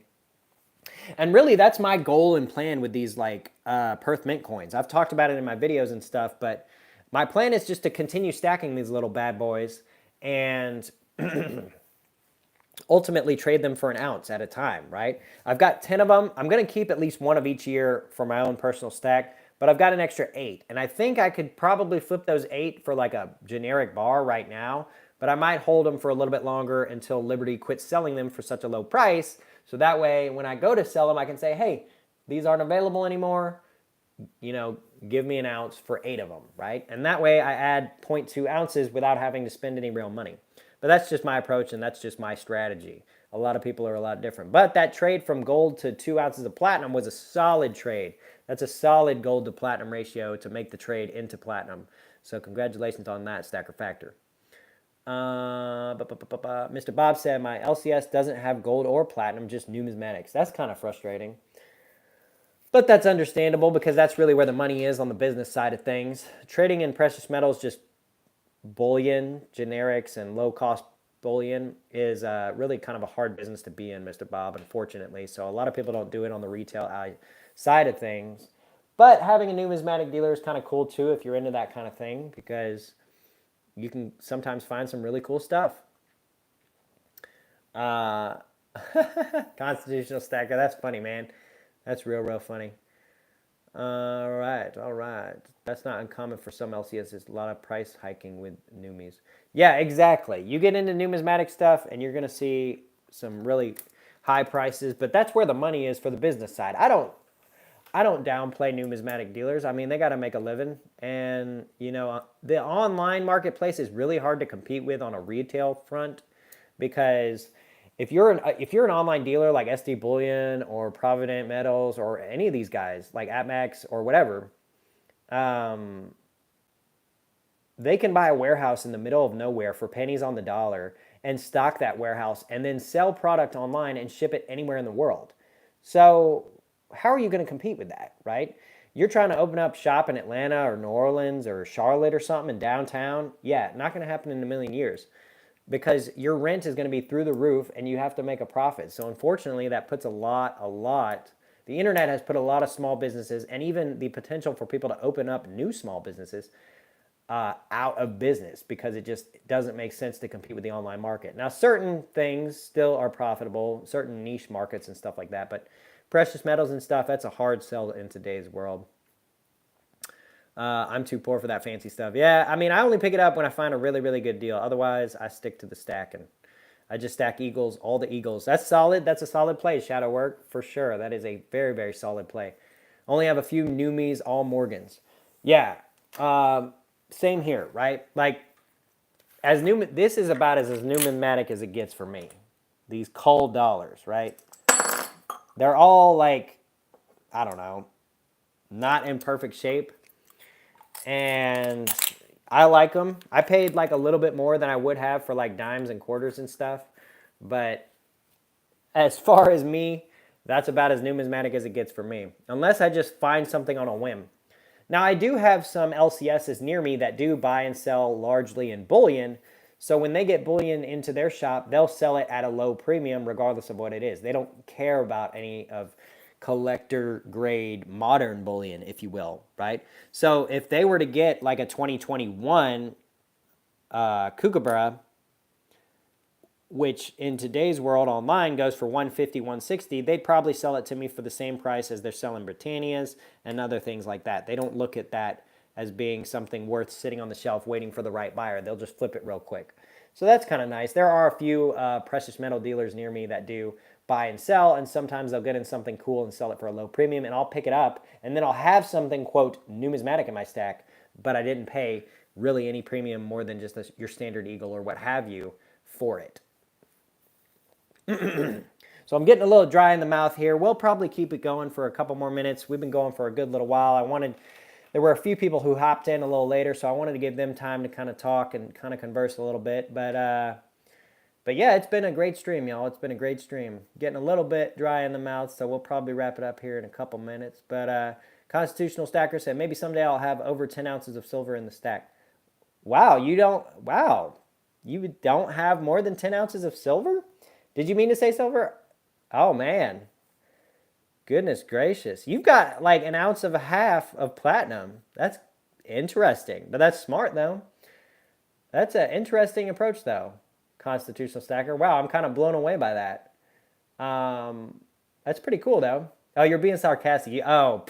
And really, that's my goal and plan with these like Perth Mint coins. I've talked about it in my videos and stuff, but my plan is just to continue stacking these little bad boys and ultimately trade them for an ounce at a time, right? I've got 10 of them. I'm going to keep at least one of each year for my own personal stack, but I've got an extra 8. And I think I could probably flip those 8 for like a generic bar right now, but I might hold them for a little bit longer until Liberty quits selling them for such a low price. So that way, when I go to sell them, I can say, hey, these aren't available anymore. Give me an ounce for 8 of them, right? And that way I add 0.2 ounces without having to spend any real money. But that's just my approach, and that's just my strategy. A lot of people are a lot different. But that trade from gold to 2 ounces of platinum was a solid trade. That's a solid gold to platinum ratio to make the trade into platinum. So congratulations on that, Stacker Factor. Mr. Bob said, my LCS doesn't have gold or platinum, just numismatics. That's kind of frustrating. But that's understandable because that's really where the money is on the business side of things. Trading in precious metals, just bullion, generics, and low cost bullion is really kind of a hard business to be in, Mr. Bob, unfortunately. So a lot of people don't do it on the retail side of things. But having a numismatic dealer is kind of cool too if you're into that kind of thing because you can sometimes find some really cool stuff. Constitutional stacker, that's funny, man. That's real funny. All right. That's not uncommon for some LCS. There's a lot of price hiking with Numis. Yeah, exactly. You get into numismatic stuff and you're going to see some really high prices, but that's where the money is for the business side. I don't downplay numismatic dealers. I mean, they got to make a living, and the online marketplace is really hard to compete with on a retail front because if you're an online dealer like SD Bullion or Provident Metals or any of these guys like APMEX or whatever, they can buy a warehouse in the middle of nowhere for pennies on the dollar and stock that warehouse and then sell product online and ship it anywhere in the world. So how are you going to compete with that, right? You're trying to open up shop in Atlanta or New Orleans or Charlotte or something in downtown. Yeah, not going to happen in a million years because your rent is going to be through the roof and you have to make a profit. So unfortunately, that puts a lot. The internet has put a lot of small businesses and even the potential for people to open up new small businesses out of business because it just doesn't make sense to compete with the online market. Now, certain things still are profitable, certain niche markets and stuff like that, but precious metals and stuff, that's a hard sell in today's world. I'm too poor for that fancy stuff. Yeah, I mean, I only pick it up when I find a really good deal. Otherwise, I stick to the stack and I just stack Eagles, all the Eagles. That's solid. That's a solid play, Shadow Work, for sure. That is a very solid play. Only have a few Numis, all Morgans. Yeah, same here, right? Like, this is about as numismatic as it gets for me. These cold dollars, right? They're all like, I don't know, not in perfect shape. And I like them. I paid like a little bit more than I would have for like dimes and quarters and stuff. But as far as me, that's about as numismatic as it gets for me. Unless I just find something on a whim. Now, I do have some LCSs near me that do buy and sell largely in bullion. So when they get bullion into their shop, they'll sell it at a low premium regardless of what it is. They don't care about any of collector grade modern bullion, if you will, right? So if they were to get like a 2021 Kookaburra, which in today's world online goes for 150, 160, they'd probably sell it to me for the same price as they're selling Britannias and other things like that. They don't look at that as being something worth sitting on the shelf waiting for the right buyer. They'll just flip it real quick. So that's kind of nice. There are a few precious metal dealers near me that do buy and sell, and sometimes they'll get in something cool and sell it for a low premium, and I'll pick it up, and then I'll have something, quote, numismatic in my stack, but I didn't pay really any premium more than just your standard Eagle or what have you for it. So I'm getting a little dry in the mouth here. We'll probably keep it going for a couple more minutes. We've been going for a good little while. There were a few people who hopped in a little later, so I wanted to give them time to kind of talk and kind of converse a little bit. But yeah, it's been a great stream, y'all. It's been a great stream. Getting a little bit dry in the mouth, so we'll probably wrap it up here in a couple minutes. But Constitutional Stacker said, maybe someday I'll have over 10 ounces of silver in the stack. Wow, you don't have more than 10 ounces of silver? Did you mean to say silver? Oh, man. Goodness gracious. You've got like an ounce of a half of platinum. That's interesting, but that's smart, though. That's an interesting approach, though, Constitutional Stacker. Wow, I'm kind of blown away by that. That's pretty cool, though. Oh, you're being sarcastic. Oh,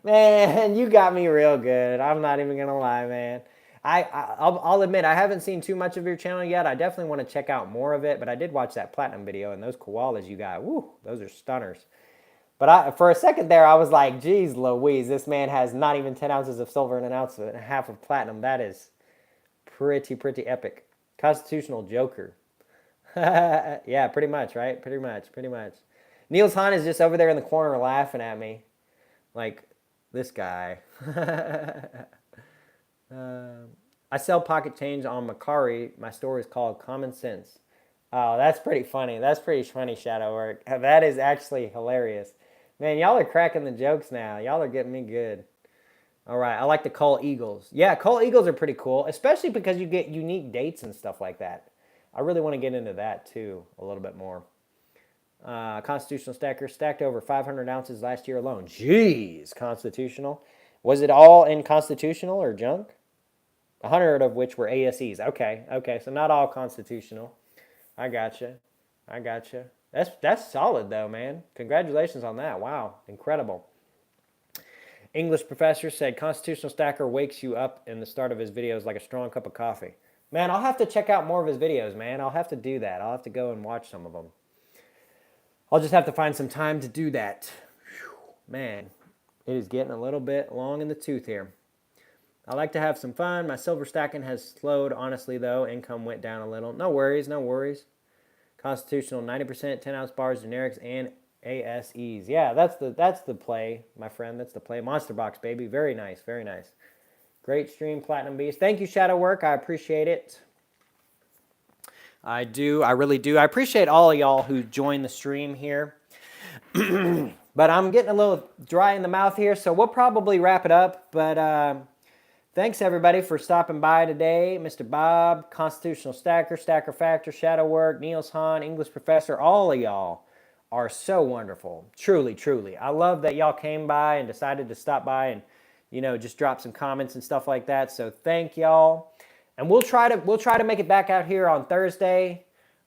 man, you got me real good. I'm not even going to lie, man. I'll admit, I haven't seen too much of your channel yet. I definitely want to check out more of it, but I did watch that platinum video, and those koalas you got, woo, those are stunners. But for a second there, I was like, geez Louise, this man has not even 10 ounces of silver and an ounce and a half of platinum. That is pretty epic. Constitutional Joker. Yeah, pretty much, right? Pretty much. Niels Hahn is just over there in the corner laughing at me. Like, this guy. I sell pocket change on Macari. My store is called Common Sense. Oh, that's pretty funny. That's pretty funny, Shadow Work. That is actually hilarious. Man, y'all are cracking the jokes now. Y'all are getting me good. All right, I like the Cull Eagles. Yeah, Cull Eagles are pretty cool, especially because you get unique dates and stuff like that. I really want to get into that too a little bit more. Constitutional Stacker stacked over 500 ounces last year alone. Jeez, Constitutional. Was it all in Constitutional or junk? 100 of which were ASEs. Okay, so not all Constitutional. I gotcha. I gotcha. That's solid though, man. Congratulations on that. Wow, incredible. English professor said Constitutional Stacker wakes you up in the start of his videos like a strong cup of coffee. Man, I'll have to check out more of his videos, man. I'll have to do that. I'll have to go and watch some of them. I'll just have to find some time to do that. Whew, man, it is getting a little bit long in the tooth here. I like to have some fun. My silver stacking has slowed, honestly, though. Income went down a little. No worries, no worries. Constitutional, 90%, 10-ounce bars, generics, and ASEs. Yeah, that's the play, my friend. That's the play. Monster Box, baby. Very nice, very nice. Great stream, Platinum Beast. Thank you, Shadow Work. I appreciate it. I do. I really do. I appreciate all of y'all who joined the stream here. But I'm getting a little dry in the mouth here, so we'll probably wrap it up. But thanks, everybody, for stopping by today. Mr. Bob, Constitutional Stacker, Stacker Factor, Shadow Work, Niels Hahn, English Professor, all of y'all are so wonderful. Truly, truly. I love that y'all came by and decided to stop by and, you know, just drop some comments and stuff like that. So thank y'all. And we'll try to make it back out here on Thursday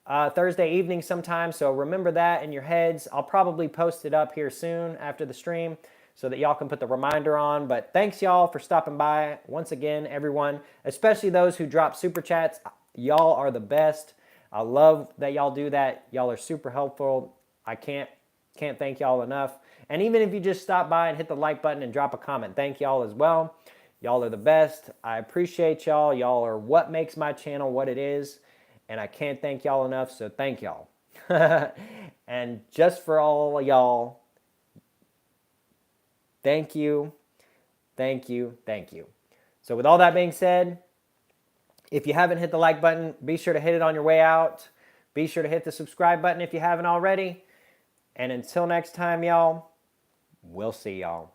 evening sometime. So remember that in your heads. I'll probably post it up here soon after the stream so that y'all can put the reminder on. But thanks y'all for stopping by once again, everyone, especially those who drop super chats. Y'all are the best. I love that y'all do that. Y'all are super helpful. I can't thank y'all enough. And even if you just stop by and hit the like button and drop a comment, thank y'all as well. Y'all are the best. I appreciate y'all. Y'all are what makes my channel what it is. And I can't thank y'all enough, so thank y'all. And just for all of y'all, thank you, thank you, thank you. So with all that being said, if you haven't hit the like button, be sure to hit it on your way out. Be sure to hit the subscribe button if you haven't already. And until next time, y'all, we'll see y'all.